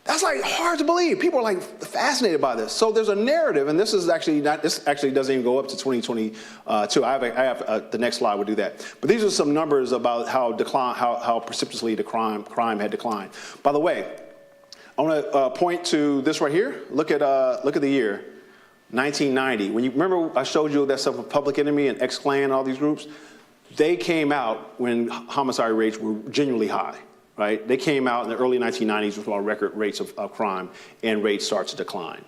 That's like hard to believe. People are like fascinated by this. So there's a narrative, and this is actually not, this actually doesn't even go up to 2022. I have the next slide will do that. But these are some numbers about how precipitously the crime had declined. By the way, I want to point to this right here. Look at the year, 1990. When you remember, I showed you that stuff with Public Enemy and X-Clan and all these groups. They came out when homicide rates were genuinely high, right? They came out in the early 1990s with our record rates of crime, and rates start to decline.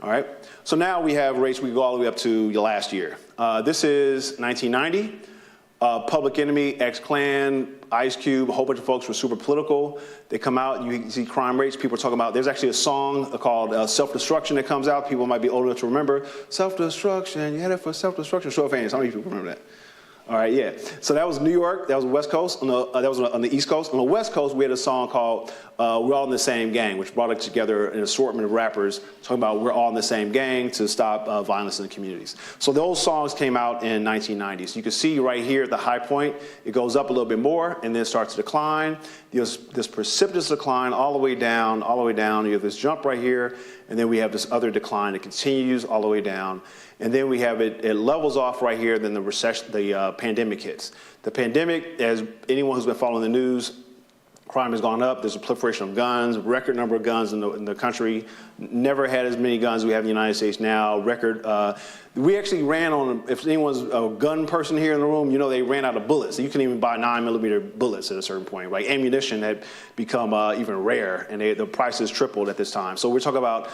All right. So now we have rates. We go all the way up to last year. This is 1990. Public Enemy, X-Clan, Ice Cube, a whole bunch of folks were super political. They come out, you see crime rates. People are talking about, there's actually a song called Self-Destruction that comes out. People might be old enough to remember. Self-destruction, you headed for self-destruction. Show of hands, how many people remember that? All right, yeah. So that was New York, that was the West Coast, that was on the East Coast. On the West Coast, we had a song called We're All in the Same Gang, which brought together an assortment of rappers talking about we're all in the same gang to stop violence in the communities. So those songs came out in 1990. So you can see right here at the high point, it goes up a little bit more and then starts to decline. This precipitous decline all the way down, all the way down. You have this jump right here, and then we have this other decline that continues all the way down. And then we have it levels off right here, then the recession, the pandemic hits. The pandemic, as anyone who's been following the news, crime has gone up. There's a proliferation of guns, record number of guns in the country. Never had as many guns as we have in the United States now. Record. We actually ran on, if anyone's a gun person here in the room, you know they ran out of bullets. You couldn't even buy 9mm bullets at a certain point. Like ammunition had become even rare, and the prices tripled at this time. So we're talking about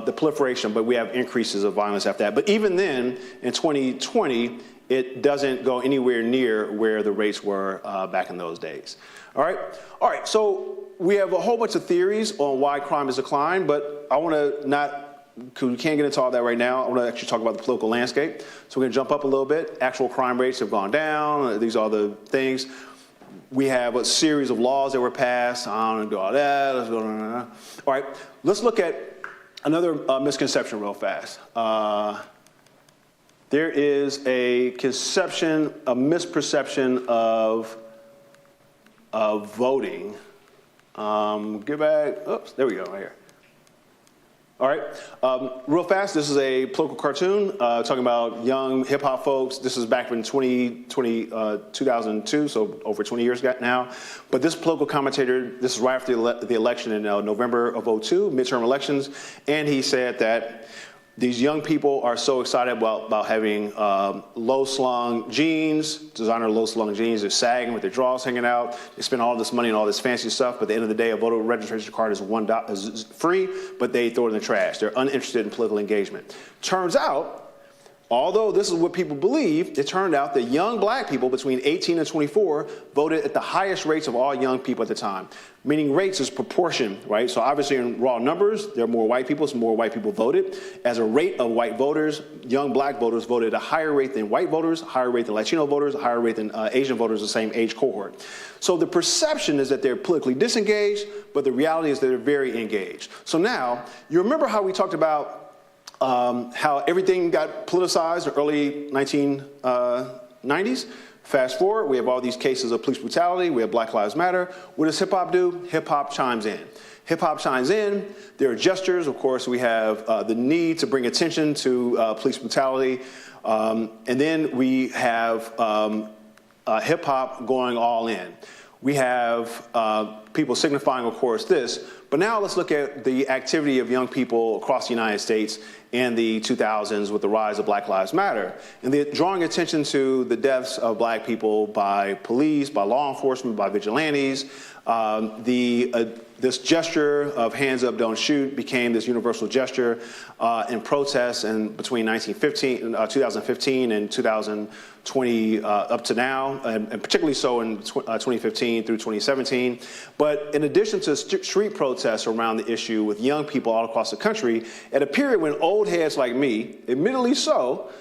the proliferation, but we have increases of violence after that. But even then, in 2020, it doesn't go anywhere near where the rates were back in those days. All right, so we have a whole bunch of theories on why crime has declined, but I want to because we can't get into all that right now, I want to actually talk about the political landscape. So we're going to jump up a little bit. Actual crime rates have gone down. These are the things. We have a series of laws that were passed. I don't want to do all that. Let's go. All right, let's look at another misconception real fast. There is a conception, a misperception of voting. Get back. Oops, there we go, right here. All right, real fast, this is a political cartoon talking about young hip-hop folks. This is back in 2002, so over 20 years ago now. But this political commentator, this is right after the election in November of 2002, midterm elections, and he said that these young people are so excited about having low-slung jeans, designer low-slung jeans. They're sagging with their drawers hanging out. They spend all this money on all this fancy stuff, but at the end of the day, a voter registration card is is free, but they throw it in the trash. They're uninterested in political engagement. Turns out, although this is what people believe, it turned out that young black people between 18 and 24 voted at the highest rates of all young people at the time. Meaning rates is proportion, right? So obviously in raw numbers, there are more white people, so more white people voted. As a rate of white voters, young black voters voted at a higher rate than white voters, a higher rate than Latino voters, a higher rate than Asian voters, the same age cohort. So the perception is that they're politically disengaged, but the reality is that they're very engaged. So now, you remember how we talked about how everything got politicized in the early 1990s? Fast forward, we have all these cases of police brutality. We have Black Lives Matter. What does hip hop do? Hip hop chimes in. Hip hop chimes in. There are gestures. Of course, we have the need to bring attention to police brutality. And then we have hip hop going all in. We have people signifying, of course, this. But now let's look at the activity of young people across the United States in the 2000s with the rise of Black Lives Matter. And they're drawing attention to the deaths of black people by police, by law enforcement, by vigilantes. This gesture of hands up, don't shoot became this universal gesture in protests and between 2015 and 2020 up to now, and particularly so in 2015 through 2017. But in addition to street protests around the issue with young people all across the country, at a period when old heads like me, admittedly so,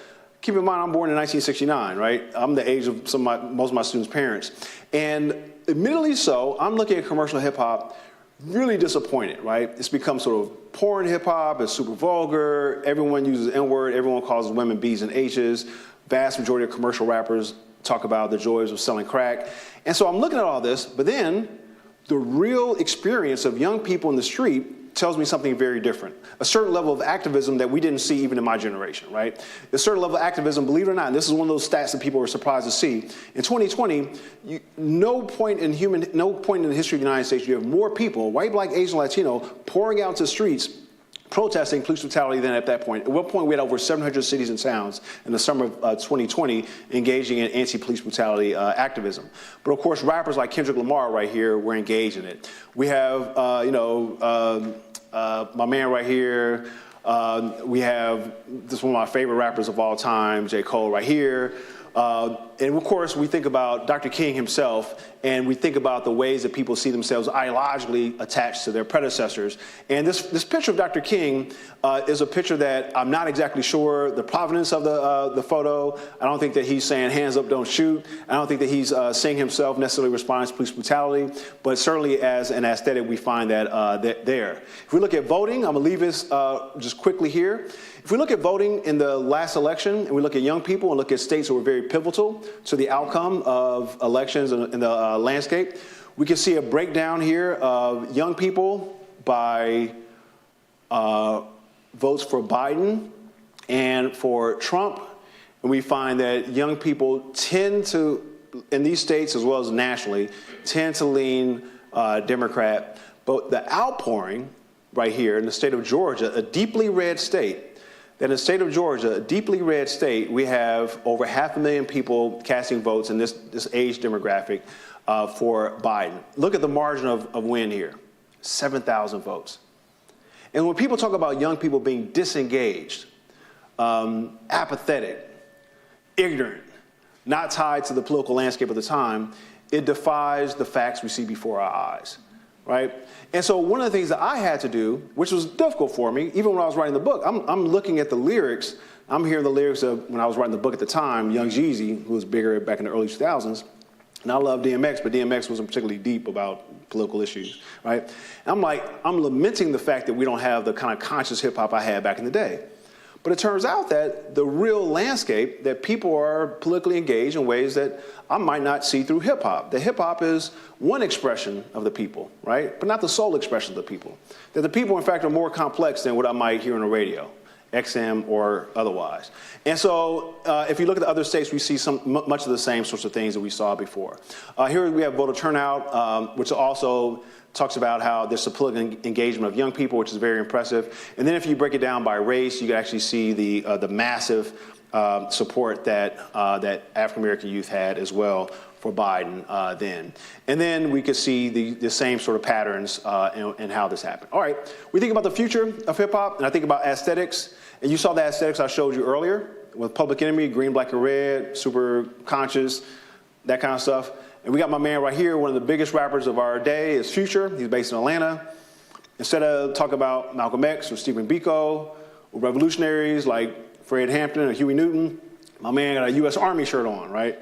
keep in mind I'm born in 1969, right? I'm the age of most of my students' parents. And admittedly so, I'm looking at commercial hip hop really disappointed, right? It's become sort of porn hip hop, it's super vulgar, everyone uses N-word, everyone calls women B's and H's. Vast majority of commercial rappers talk about the joys of selling crack. And so I'm looking at all this, but then the real experience of young people in the street tells me something very different. A certain level of activism that we didn't see even in my generation, right? A certain level of activism, believe it or not, and this is one of those stats that people were surprised to see. In 2020, no point in the history of the United States, you have more people, white, black, Asian, Latino, pouring out to the streets protesting police brutality than at that point. At one point, we had over 700 cities and towns in the summer of 2020 engaging in anti-police brutality activism. But of course, rappers like Kendrick Lamar right here were engaged in it. We have, my man right here. We have this one of my favorite rappers of all time, J. Cole right here. And of course, we think about Dr. King himself, and we think about the ways that people see themselves ideologically attached to their predecessors. And this picture of Dr. King is a picture that I'm not exactly sure the provenance of the photo. I don't think that he's saying hands up, don't shoot. I don't think that he's seeing himself necessarily responding to police brutality, but certainly as an aesthetic, we find that there. If we look at voting, I'm gonna leave this just quickly here. If we look at voting in the last election, and we look at young people and look at states who were very pivotal to the outcome of elections in the landscape, we can see a breakdown here of young people by votes for Biden and for Trump. And we find that young people tend to, in these states as well as nationally, tend to lean Democrat. But the outpouring right here in the state of Georgia, a deeply red state, that in the state of Georgia, a deeply red state, we have over 500,000 people casting votes in this age demographic for Biden. Look at the margin of win here, 7,000 votes. And when people talk about young people being disengaged, apathetic, ignorant, not tied to the political landscape of the time, it defies the facts we see before our eyes, right? And so one of the things that I had to do, which was difficult for me, even when I was writing the book, I'm looking at the lyrics. I'm hearing the lyrics of when I was writing the book at the time, Young Jeezy, who was bigger back in the early 2000s. And I love DMX, but DMX wasn't particularly deep about political issues, right? And I'm lamenting the fact that we don't have the kind of conscious hip hop I had back in the day. But it turns out that the real landscape, that people are politically engaged in ways that I might not see through hip hop. That hip hop is one expression of the people, right? But not the sole expression of the people. That the people, in fact, are more complex than what I might hear on the radio, XM or otherwise. And so if you look at the other states, we see much of the same sorts of things that we saw before. Here we have voter turnout, which also talks about how there's a political engagement of young people, which is very impressive. And then if you break it down by race, you can actually see the massive support that African-American youth had as well for Biden then. And then we could see the same sort of patterns in how this happened. All right, we think about the future of hip-hop, and I think about aesthetics. And you saw the aesthetics I showed you earlier with Public Enemy, green, black, and red, super conscious, that kind of stuff. And we got my man right here, one of the biggest rappers of our day is Future. He's based in Atlanta. Instead of talking about Malcolm X or Stephen Biko or revolutionaries like Fred Hampton or Huey Newton, my man got a U.S. Army shirt on, right?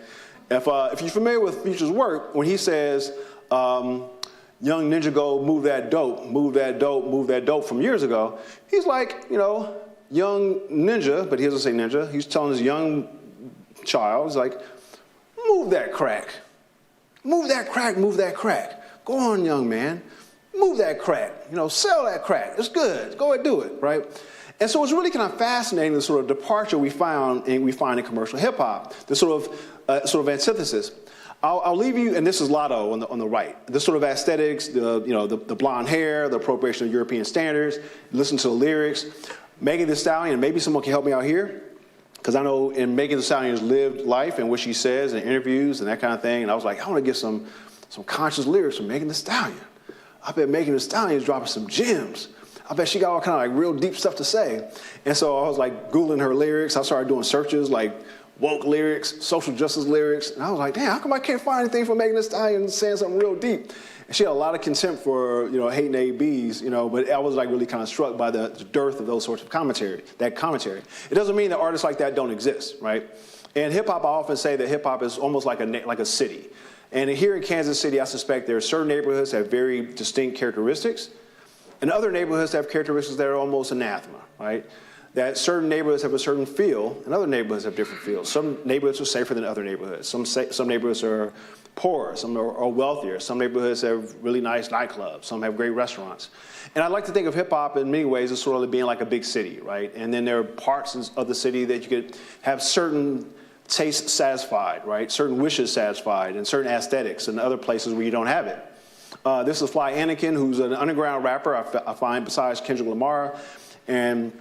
If you're familiar with Future's work, when he says, young ninja go move that dope, move that dope, move that dope from years ago, he's like, young ninja, but he doesn't say ninja. He's telling his young child, he's like, move that crack. Move that crack, move that crack. Go on, young man. Move that crack. Sell that crack. It's good. Go ahead and do it, right? And so it's really kind of fascinating, the sort of departure we find in commercial hip hop, the sort of antithesis. I'll leave you, and this is Lotto on the right. The sort of aesthetics, the blonde hair, the appropriation of European standards. Listen to the lyrics. Megan Thee Stallion, maybe someone can help me out here, because I know in Megan Thee Stallion's lived life and what she says in interviews and that kind of thing. And I was like, I want to get some conscious lyrics from Megan Thee Stallion. I bet Megan Thee Stallion's dropping some gems. I bet she got all kind of like real deep stuff to say. And so I was like Googling her lyrics. I started doing searches like woke lyrics, social justice lyrics. And I was like, damn, how come I can't find anything from Megan Thee Stallion saying something real deep? And she had a lot of contempt for, hating ABs, but I was like really kind of struck by the dearth of those sorts of commentary. It doesn't mean that artists like that don't exist, right? And hip hop, I often say that hip hop is almost like a city. And here in Kansas City, I suspect there are certain neighborhoods that have very distinct characteristics, and other neighborhoods that have characteristics that are almost anathema, right? That certain neighborhoods have a certain feel, and other neighborhoods have different feels. Some neighborhoods are safer than other neighborhoods. Some neighborhoods are poorer, some are wealthier. Some neighborhoods have really nice nightclubs. Some have great restaurants. And I like to think of hip hop in many ways as sort of being like a big city, right? And then there are parts of the city that you could have certain tastes satisfied, right? Certain wishes satisfied, and certain aesthetics, and other places where you don't have it. This is Fly Anakin, who's an underground rapper, I find, besides Kendrick Lamar, and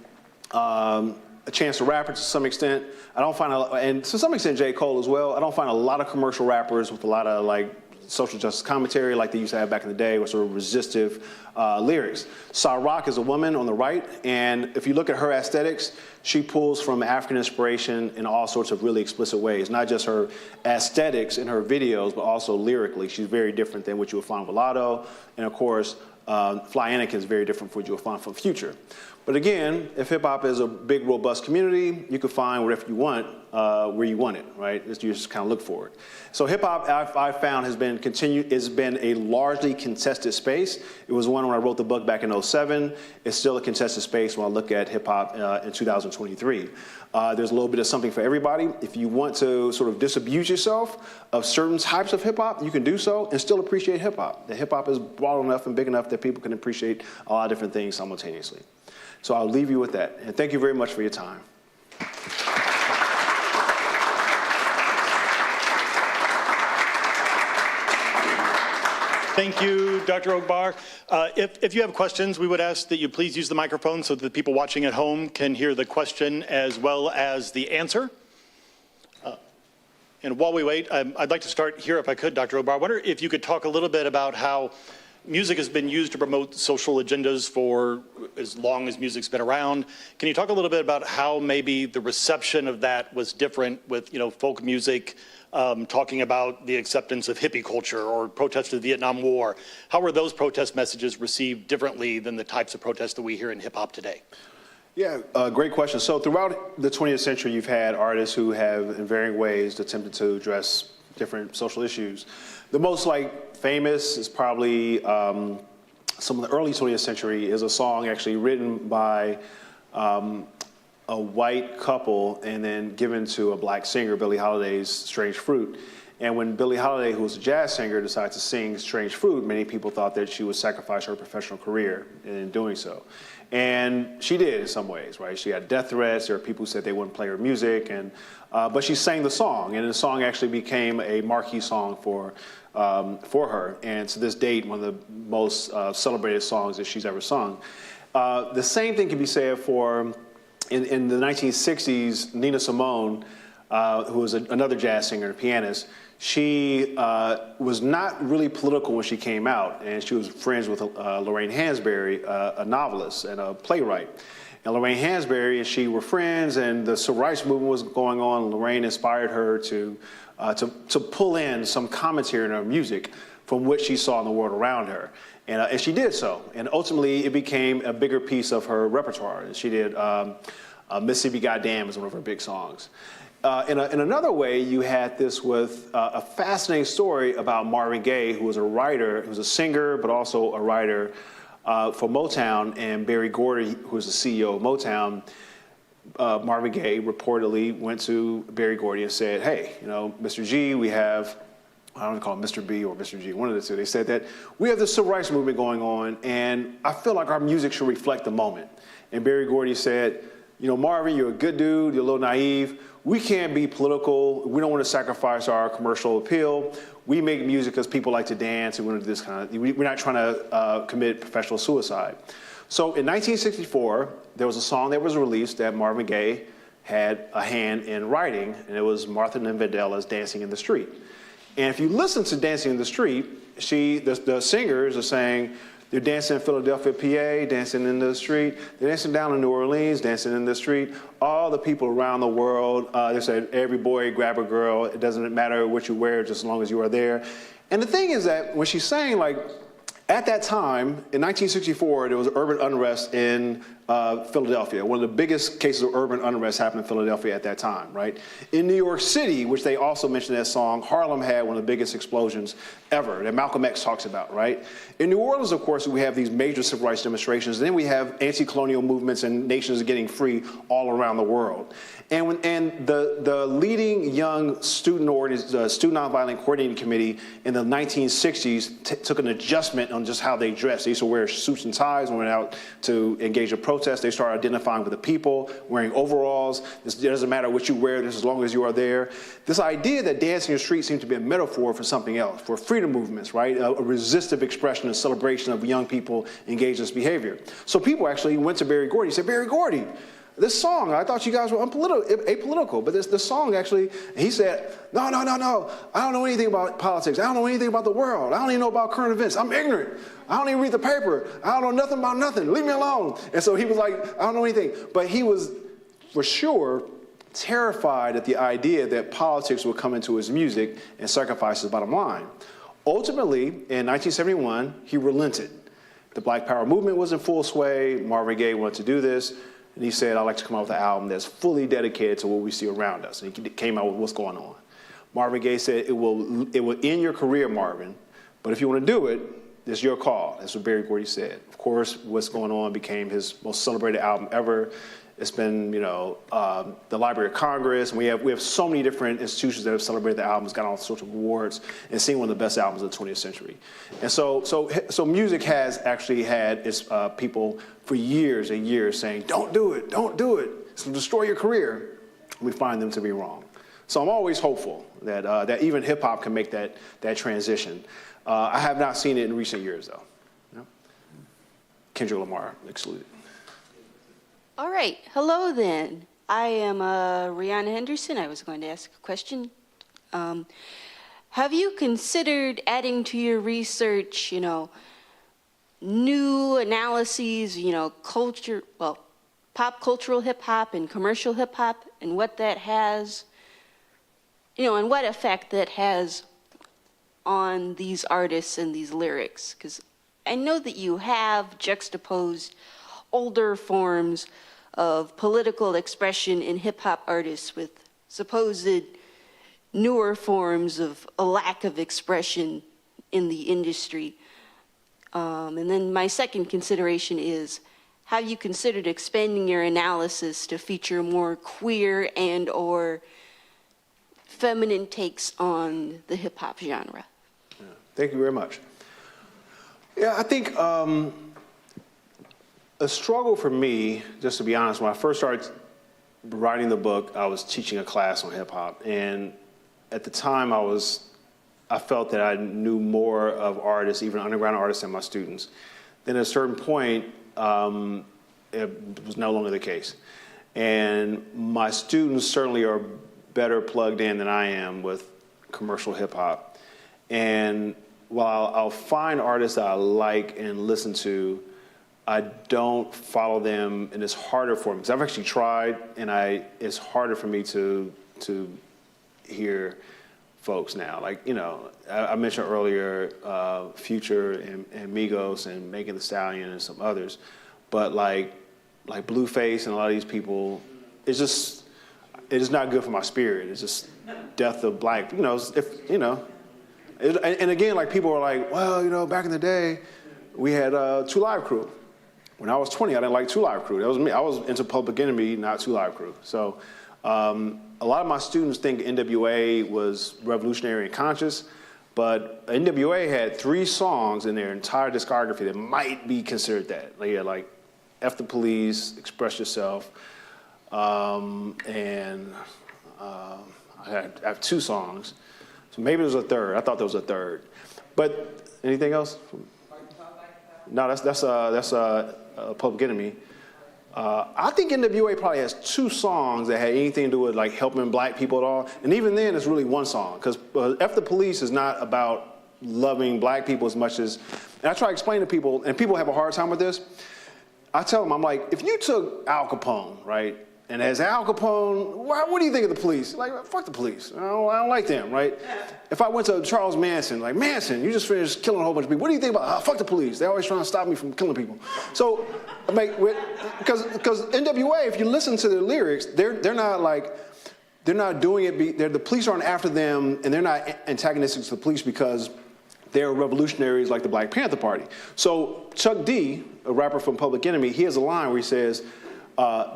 a Chance the Rapper to some extent. I don't find and to some extent J. Cole as well. I don't find a lot of commercial rappers with a lot of like social justice commentary like they used to have back in the day, with sort of resistive lyrics. Sa Rock is a woman on the right, and if you look at her aesthetics, she pulls from African inspiration in all sorts of really explicit ways. Not just her aesthetics in her videos, but also lyrically. She's very different than what you would find with Lotto, and of course, Fly Anakin is very different from what you will find from Future. But again, if hip hop is a big, robust community, you can find whatever you want where you want it, right? You just kind of look for it. So hip hop, I've found, has been a largely contested space. It was one when I wrote the book back in '07. It's still a contested space when I look at hip hop in 2023. There's a little bit of something for everybody. If you want to sort of disabuse yourself of certain types of hip hop, you can do so and still appreciate hip hop. The hip hop is broad enough and big enough that people can appreciate a lot of different things simultaneously. So I'll leave you with that. And thank you very much for your time. Thank you, Dr. Ogbar. If you have questions, we would ask that you please use the microphone so that the people watching at home can hear the question as well as the answer. And while we wait, I'd like to start here, if I could, Dr. Ogbar. I wonder if you could talk a little bit about how music has been used to promote social agendas for as long as music's been around. Can you talk a little bit about how maybe the reception of that was different with, folk music, talking about the acceptance of hippie culture or protest of the Vietnam War? How were those protest messages received differently than the types of protests that we hear in hip hop today? Yeah, great question. So throughout the 20th century, you've had artists who have, in varying ways, attempted to address different social issues. The most famous is probably some of the early 20th century is a song actually written by a white couple and then given to a black singer, Billie Holiday's Strange Fruit. And when Billie Holiday, who was a jazz singer, decided to sing Strange Fruit, many people thought that she would sacrifice her professional career in doing so. And she did in some ways, right? She had death threats. There were people who said they wouldn't play her music, but she sang the song, and the song actually became a marquee song for her. And to this date, one of the most celebrated songs that she's ever sung. The same thing can be said for, in the 1960s, Nina Simone, who was another jazz singer and pianist. She was not really political when she came out, and she was friends with Lorraine Hansberry, a novelist and a playwright. And Lorraine Hansberry and she were friends, and the civil rights movement was going on. Lorraine inspired her to pull in some commentary in her music from what she saw in the world around her. And she did so. And ultimately, it became a bigger piece of her repertoire. And she did Mississippi Goddamn is one of her big songs. In another way, you had this with a fascinating story about Marvin Gaye, who was a writer, who was a singer, but also a writer for Motown, and Berry Gordy, who was the CEO of Motown. Marvin Gaye reportedly went to Berry Gordy and said, hey, Mr. G, we have, I don't want to call him Mr. B or Mr. G, one of the two. They said that we have this civil rights movement going on, and I feel like our music should reflect the moment. And Berry Gordy said, Marvin, you're a good dude, you're a little naive. We can't be political. We don't want to sacrifice our commercial appeal. We make music because people like to dance, and we want to do this kind of, we're not trying to commit professional suicide. So in 1964, there was a song that was released that Marvin Gaye had a hand in writing, and it was Martha and Vandella's Dancing in the Street. And if you listen to Dancing in the Street, the singers are saying, they're dancing in Philadelphia, PA, dancing in the street. They're dancing down in New Orleans, dancing in the street. All the people around the world, they said, every boy grab a girl. It doesn't matter what you wear, just as long as you are there. And the thing is that when she's saying, like, at that time, in 1964, there was urban unrest in Philadelphia. One of the biggest cases of urban unrest happened in Philadelphia at that time, right? In New York City, which they also mentioned in that song, Harlem had one of the biggest explosions ever that Malcolm X talks about, right? In New Orleans, of course, we have these major civil rights demonstrations. Then we have anti-colonial movements and nations getting free all around the world. And the leading young student nonviolent coordinating committee in the 1960s took an adjustment on just how they dressed. They used to wear suits and ties and went out to engage in protest. They started identifying with the people, wearing overalls. It doesn't matter what you wear, just as long as you are there. This idea that dancing in the street seems to be a metaphor for something else, for freedom movements, right? A resistive expression and celebration of young people engaged in this behavior. So people actually went to Berry Gordy and said, Berry Gordy, this song, I thought you guys were apolitical, but this song actually, he said, no, I don't know anything about politics. I don't know anything about the world. I don't even know about current events. I'm ignorant. I don't even read the paper. I don't know nothing about nothing. Leave me alone. And so he was like, I don't know anything. But he was, for sure, terrified at the idea that politics would come into his music and sacrifice his bottom line. Ultimately, in 1971, he relented. The Black Power movement was in full sway. Marvin Gaye wanted to do this. And he said, I'd like to come out with an album that's fully dedicated to what we see around us. And he came out with what's going on. Marvin Gaye said, it will end your career, Marvin, but if you want to do it, it's your call. That's what Berry Gordy said. Of course, What's Going On became his most celebrated album ever. It's been, the Library of Congress, and we have so many different institutions that have celebrated the album. It's got all sorts of awards, and seen one of the best albums of the 20th century. And so music has actually had its people for years and years saying, don't do it, it's gonna destroy your career. We find them to be wrong. So I'm always hopeful that that even hip hop can make that transition. I have not seen it in recent years, though. Kendrick Lamar excluded. All right, hello then. I am Rihanna Henderson. I was going to ask a question. Have you considered adding to your research, new analyses, pop cultural hip hop and commercial hip hop, and what that has, and what effect that has on these artists and these lyrics? Because I know that you have juxtaposed older forms of political expression in hip-hop artists with supposed newer forms of a lack of expression in the industry. And then my second consideration is, have you considered expanding your analysis to feature more queer and or feminine takes on the hip-hop genre? Yeah, thank you very much. Yeah, I think a struggle for me, just to be honest, when I first started writing the book, I was teaching a class on hip hop. And at the time I felt that I knew more of artists, even underground artists, than my students. Then at a certain point, it was no longer the case. And my students certainly are better plugged in than I am with commercial hip hop. And while I'll find artists that I like and listen to, I don't follow them, and it's harder for me. Because I've actually tried, and it's harder for me to hear folks now. Like, I mentioned earlier Future and Migos and Megan Thee Stallion and some others. But like Blueface and a lot of these people, it's just not good for my spirit. It's just death of black, and again, like people are like, well, back in the day, we had 2 Live Crew. when I was 20, I didn't like Two Live Crew. That was me. I was into Public Enemy, not Two Live Crew. So a lot of my students think NWA was revolutionary and conscious, but NWA had 3 songs in their entire discography that might be considered that. They had like F the Police, Express Yourself, and I have 2 songs. So maybe there was a third. I thought there was a third. But anything else? No, that's Public Enemy. I think NWA probably has 2 songs that had anything to do with like helping black people at all. And even then, it's really 1 song, because F the Police is not about loving black people as much as, and I try to explain to people, and people have a hard time with this. I tell them, I'm like, if you took Al Capone, right, and as Al Capone, what do you think of the police? Like, fuck the police. I don't like them, right? If I went to Charles Manson, like, Manson, you just finished killing a whole bunch of people. What do you think about, fuck the police. They're always trying to stop me from killing people. So, because NWA, if you listen to the lyrics, they're not doing it, the police aren't after them, and they're not antagonistic to the police because they're revolutionaries like the Black Panther Party. So Chuck D, a rapper from Public Enemy, he has a line where he says,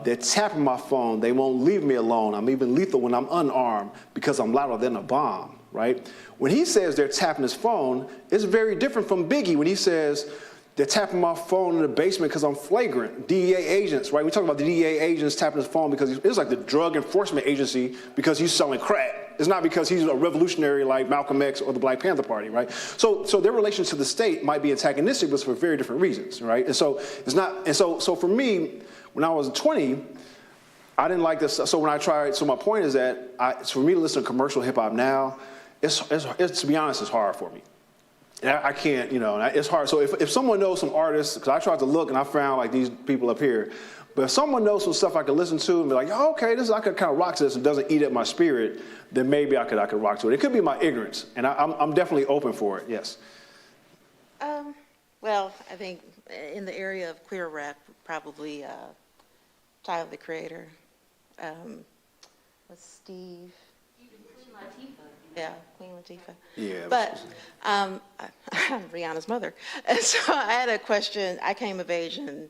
they're tapping my phone. They won't leave me alone. I'm even lethal when I'm unarmed because I'm louder than a bomb, right? When he says they're tapping his phone, it's very different from Biggie when he says they're tapping my phone in the basement because I'm flagrant. DEA agents, right? We talk about the DEA agents tapping his phone because it's like the drug enforcement agency because he's selling crack. It's not because he's a revolutionary like Malcolm X or the Black Panther Party, right? So their relation to the state might be antagonistic, but it's for very different reasons, right? And so it's not. And so for me, when I was 20, I didn't like this. So when I tried, so my point is that for me to listen to commercial hip hop now, it's to be honest, it's hard for me. And I can't, it's hard. So if someone knows some artists, because I tried to look and I found like these people up here, but if someone knows some stuff I could listen to and be like, oh, okay, I could kind of rock to this, it doesn't eat at my spirit, then maybe I could rock to it. It could be my ignorance, and I'm definitely open for it, yes. Well, I think in the area of queer rap, probably Tyler, the Creator, Steve. Queen Latifah. Yeah, Queen Latifah. Yeah. But I'm Rihanna's mother. And so I had a question. I came of age in,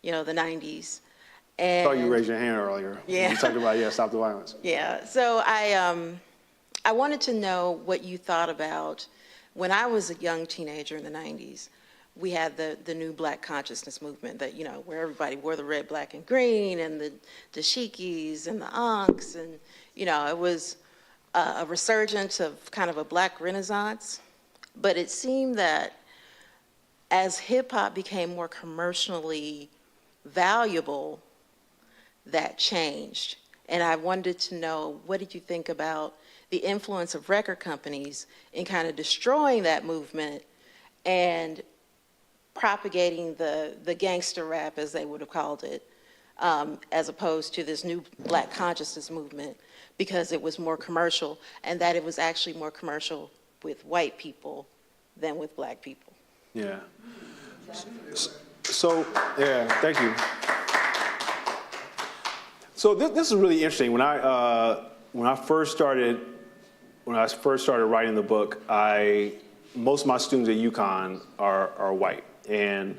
the 90s. And I saw you raise your hand earlier. Yeah. You talked about, stop the violence. Yeah. So I wanted to know what you thought about when I was a young teenager in the 90s. We had the new Black consciousness movement that, where everybody wore the red, black, and green, and the dashikis and the ankhs, and, it was a resurgence of kind of a Black renaissance. But it seemed that as hip hop became more commercially valuable, that changed. And I wanted to know, what did you think about the influence of record companies in kind of destroying that movement and propagating the gangster rap, as they would have called it, as opposed to this new Black consciousness movement, because it was more commercial, and that it was actually more commercial with white people than with Black people? Yeah. So, thank you. So this is really interesting. When I first started writing the book, most of my students at UConn are white. And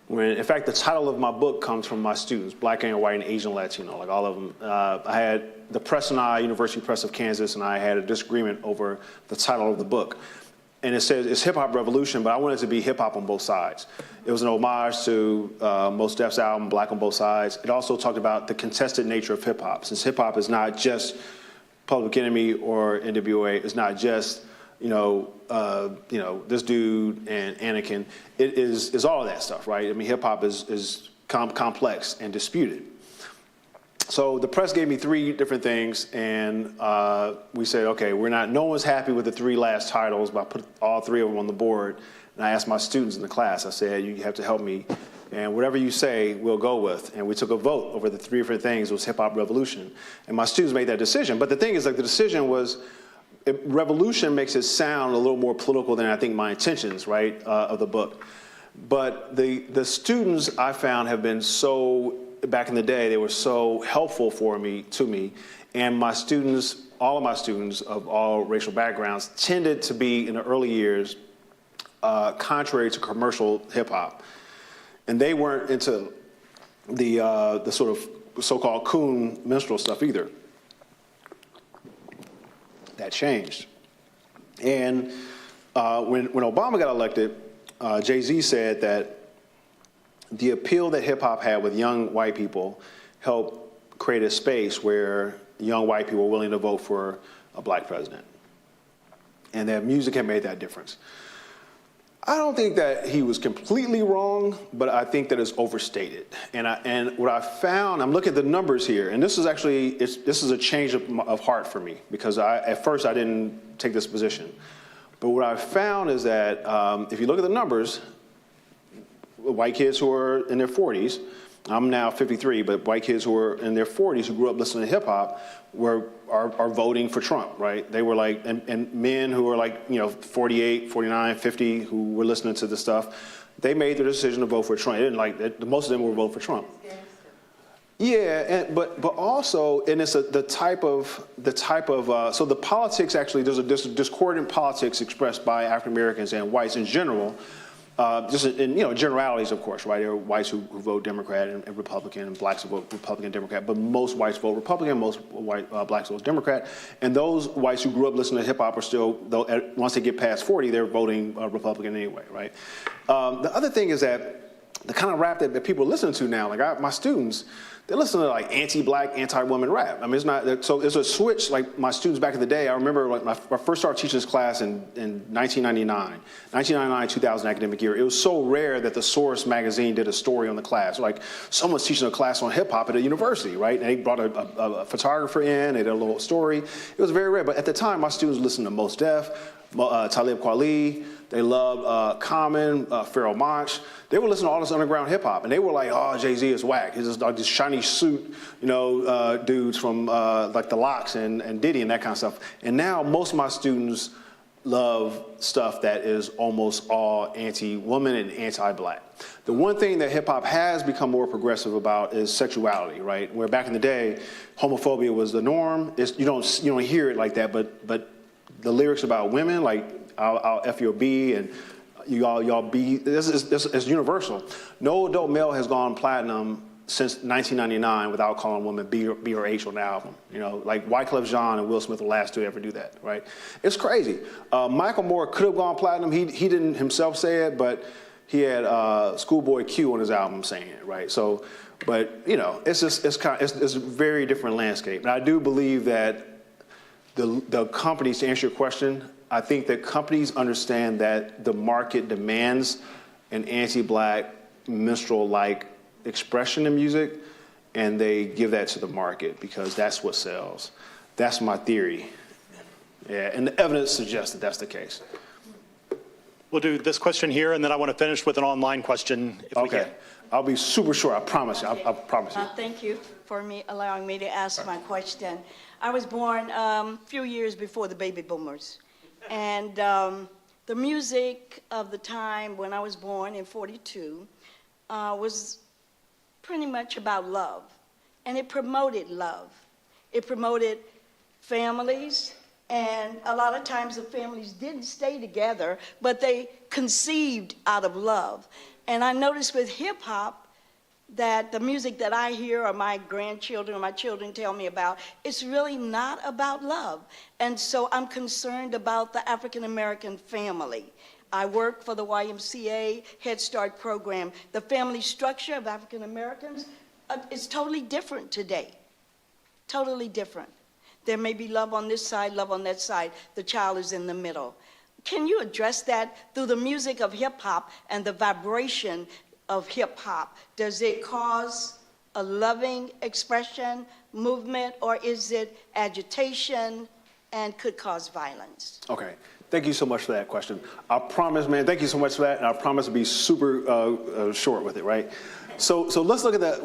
in fact, the title of my book comes from my students, Black and White and Asian Latino, like all of them. I had the press and I, University Press of Kansas, and I had a disagreement over the title of the book. And it says it's Hip Hop Revolution, but I wanted it to be hip hop on both sides. It was an homage to Mos Def's album, Black on Both Sides. It also talked about the contested nature of hip hop, since hip hop is not just Public Enemy or NWA, it's not just this dude and Anakin. It is all of that stuff, right? I mean, hip hop is complex and disputed. So the press gave me 3 different things, and we said, okay, no one's happy with the 3 last titles, but I put all 3 of them on the board, and I asked my students in the class, I said, you have to help me, and whatever you say, we'll go with. And we took a vote over the 3 different things. It was Hip Hop Revolution, and my students made that decision. But the thing is, like, the decision was, revolution makes it sound a little more political than I think my intentions, right, of the book. But the students I found have been so, back in the day, they were so helpful to me. And my students, all of my students of all racial backgrounds, tended to be, in the early years, contrary to commercial hip hop. And they weren't into the sort of so-called coon minstrel stuff either. That changed. And when Obama got elected, Jay-Z said that the appeal that hip-hop had with young white people helped create a space where young white people were willing to vote for a black president. And that music had made that difference. I don't think that he was completely wrong, but I think that it's overstated. And what I found, I'm looking at the numbers here, and this is actually, this is a change of heart for me, because at first I didn't take this position. But what I found is that if you look at the numbers, white kids who are in their 40s, I'm now 53, but white kids who are in their 40s who grew up listening to hip hop are voting for Trump, right? They were like, and men who are like, 48, 49, 50, who were listening to this stuff, they made the decision to vote for Trump. They didn't like that. Most of them were voting for Trump. Yeah, but also, and it's the type of so the politics actually, there's a discordant politics expressed by African Americans and whites in general. Just in generalities, of course, right? There are whites who vote Democrat and Republican, and blacks who vote Republican and Democrat, but most whites vote Republican, most blacks vote Democrat, and those whites who grew up listening to hip hop are still, once they get past 40, they're voting Republican anyway, right? The other thing is that the kind of rap that people are listening to now, like my students, they listen to like anti-black, anti-woman rap. I mean, it's not, so there's a switch, like my students back in the day, I remember like I first started teaching this class in 1999, 2000 academic year. It was so rare that the Source magazine did a story on the class. Like someone's teaching a class on hip hop at a university, right? And they brought a photographer in, they did a little story. It was very rare, but at the time my students listened to Mos Def, Talib Kweli, they loved Common, Pharoah Monch. They were listening to all this underground hip hop, and they were like, "Oh, Jay-Z is whack. He's just like this shiny suit, dudes from like the Lox and Diddy and that kind of stuff." And now most of my students love stuff that is almost all anti-woman and anti-black. The one thing that hip hop has become more progressive about is sexuality, right? Where back in the day, homophobia was the norm. You don't hear it like that, but the lyrics about women, like I'll F your B and y'all be, this is universal. No adult male has gone platinum since 1999 without calling women B or H on the album. Like Wyclef Jean and Will Smith are the last two to ever do that, right? It's crazy. Michael Moore could have gone platinum. He didn't himself say it, but he had Schoolboy Q on his album saying it, right? So, but it's a very different landscape. And I do believe that the companies, to answer your question, I think that companies understand that the market demands an anti-black, minstrel-like expression in music, and they give that to the market because that's what sells. That's my theory. Yeah, and the evidence suggests that that's the case. We'll do this question here, and then I want to finish with an online question, if we can. I'll be super short, I promise you. I promise you. Thank you for allowing me to ask my question. I was born a few years before the baby boomers. And the music of the time when I was born in '42 was pretty much about love. And it promoted love. It promoted families. And a lot of times the families didn't stay together, but they conceived out of love. And I noticed with hip hop that the music that I hear or my grandchildren or my children tell me about, it's really not about love. And so I'm concerned about the African American family. I work for the YMCA Head Start program. The family structure of African Americans is totally different today. Totally different. There may be love on this side, love on that side. The child is in the middle. Can you address that through the music of hip hop and the vibration of hip hop? Does it cause a loving expression, movement, or is it agitation and could cause violence? Okay. Thank you so much for that question. I promise, man, thank you so much for that, and I promise to be super short with it, right? So let's look at that.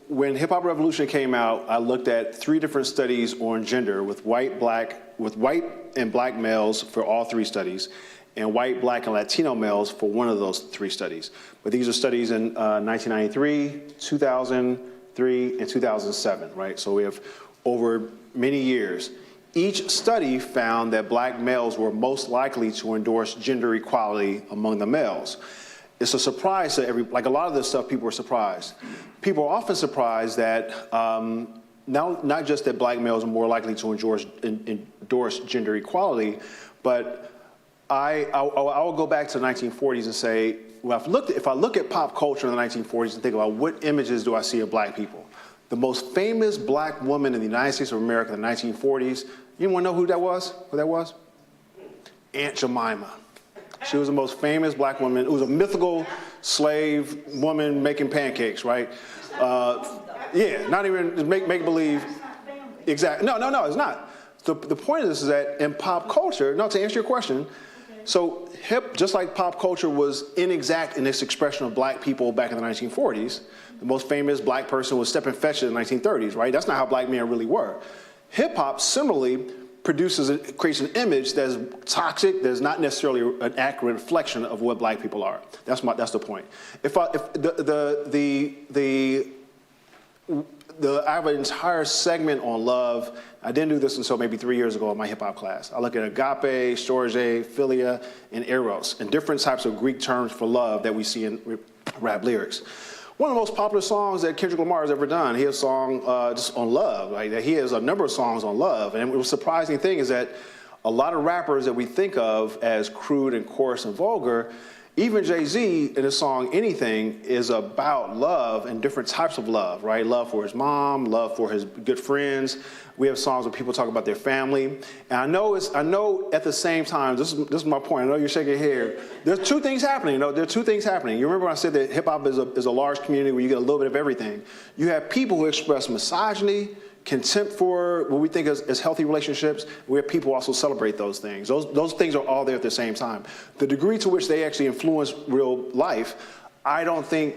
When Hip Hop Revolution came out, I looked at 3 different studies on gender with white and black males for all 3 studies, and white, black, and Latino males for one of those 3 studies. But these are studies in 1993, 2003, and 2007, right? So we have over many years. Each study found that black males were most likely to endorse gender equality among the males. it's a surprise to like a lot of this stuff, people are surprised. People are often surprised that not just that black males are more likely to endorse gender equality, but I will go back to the 1940s and say, well, if I look at pop culture in the 1940s and think about what images do I see of black people, the most famous black woman in the United States of America in the 1940s, you want to know who that was? Aunt Jemima. She was the most famous black woman. It was a mythical slave woman making pancakes, right? Yeah, not even make believe. Exactly. No, it's not. The point of this is that in pop culture, to answer your question, so just like pop culture was inexact in its expression of black people back in the 1940s, the most famous black person was Stepin Fetchit in the 1930s, right? That's not how black men really were. Hip hop similarly creates an image that's toxic, that's not necessarily an accurate reflection of what black people are. That's the point. I have an entire segment on love. I didn't do this until maybe 3 years ago in my hip hop class. I look at agape, storge, philia, and eros, and different types of Greek terms for love that we see in rap lyrics. One of the most popular songs that Kendrick Lamar has ever done, he has a song just on love. Right? He has a number of songs on love. And the surprising thing is that a lot of rappers that we think of as crude and coarse and vulgar, even Jay-Z in his song Anything is about love and different types of love, right? Love for his mom, love for his good friends. We have songs where people talk about their family. And I know at the same time, this is my point. I know you're shaking your head. There's two things happening. There are two things happening. You remember when I said that hip hop is a large community where you get a little bit of everything. You have people who express misogyny, contempt for what we think as healthy relationships, where people also celebrate those things. Those things are all there at the same time. The degree to which they actually influence real life, I don't think,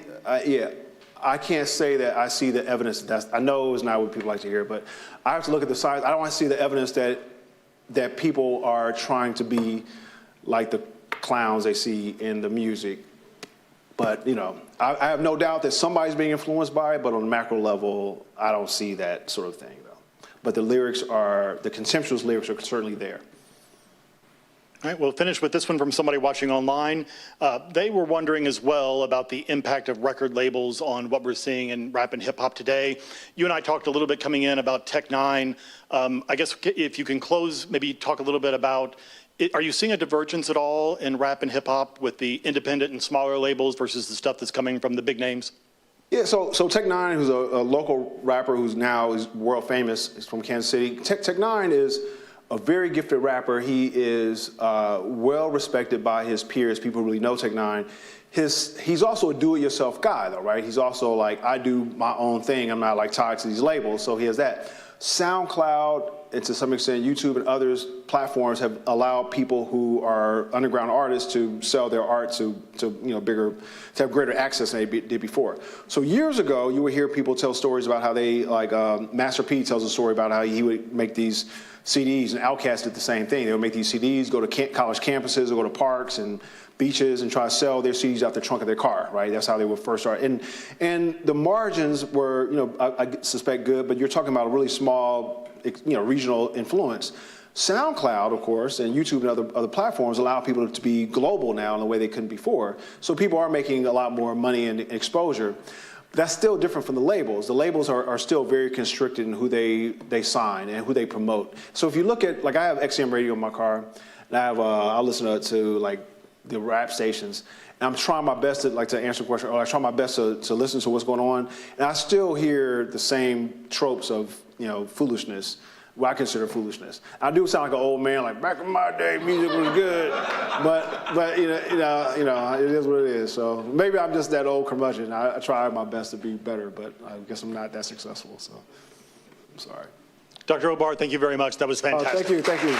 I can't say that I see the evidence. I know it's not what people like to hear, but I have to look at the science. I don't want to see the evidence that people are trying to be like the clowns they see in the music. But, I have no doubt that somebody's being influenced by it, but on a macro level, I don't see that sort of thing, though. But the contemptuous lyrics are certainly there. All right, we'll finish with this one from somebody watching online. They were wondering as well about the impact of record labels on what we're seeing in rap and hip hop today. You and I talked a little bit coming in about Tech Nine. I guess if you can close, maybe talk a little bit about, are you seeing a divergence at all in rap and hip hop with the independent and smaller labels versus the stuff that's coming from the big names? Yeah, so Tech Nine, who's a local rapper who's now is world famous, is from Kansas City. Tech Nine is a very gifted rapper. He is well respected by his peers. People really know Tech Nine. He's also a do-it-yourself guy, though, right? He's also like, I do my own thing. I'm not like tied to these labels, so he has that. SoundCloud, and to some extent YouTube and others platforms have allowed people who are underground artists to sell their art to have greater access than they did before. So years ago, you would hear people tell stories about how they, like Master P tells a story about how he would make these CDs, and Outkast did the same thing. They would make these CDs, go to college campuses, or go to parks and beaches and try to sell their CDs out the trunk of their car, right? That's how they would first start. And the margins were, I suspect good, but you're talking about a really small, regional influence. SoundCloud, of course, and YouTube and other platforms allow people to be global now in a way they couldn't before. So people are making a lot more money and exposure. That's still different from the labels. The labels are still very constricted in who they sign and who they promote. So if you look at, like I have XM radio in my car, and I listen to like the rap stations, and I'm trying my best to answer the question, or I try my best to listen to what's going on, and I still hear the same tropes of foolishness. What I consider foolishness. I do sound like an old man, like back in my day, music was good, but it is what it is. So maybe I'm just that old curmudgeon. I try my best to be better, but I guess I'm not that successful. So I'm sorry. Dr. Ogbar, thank you very much. That was fantastic. Thank you.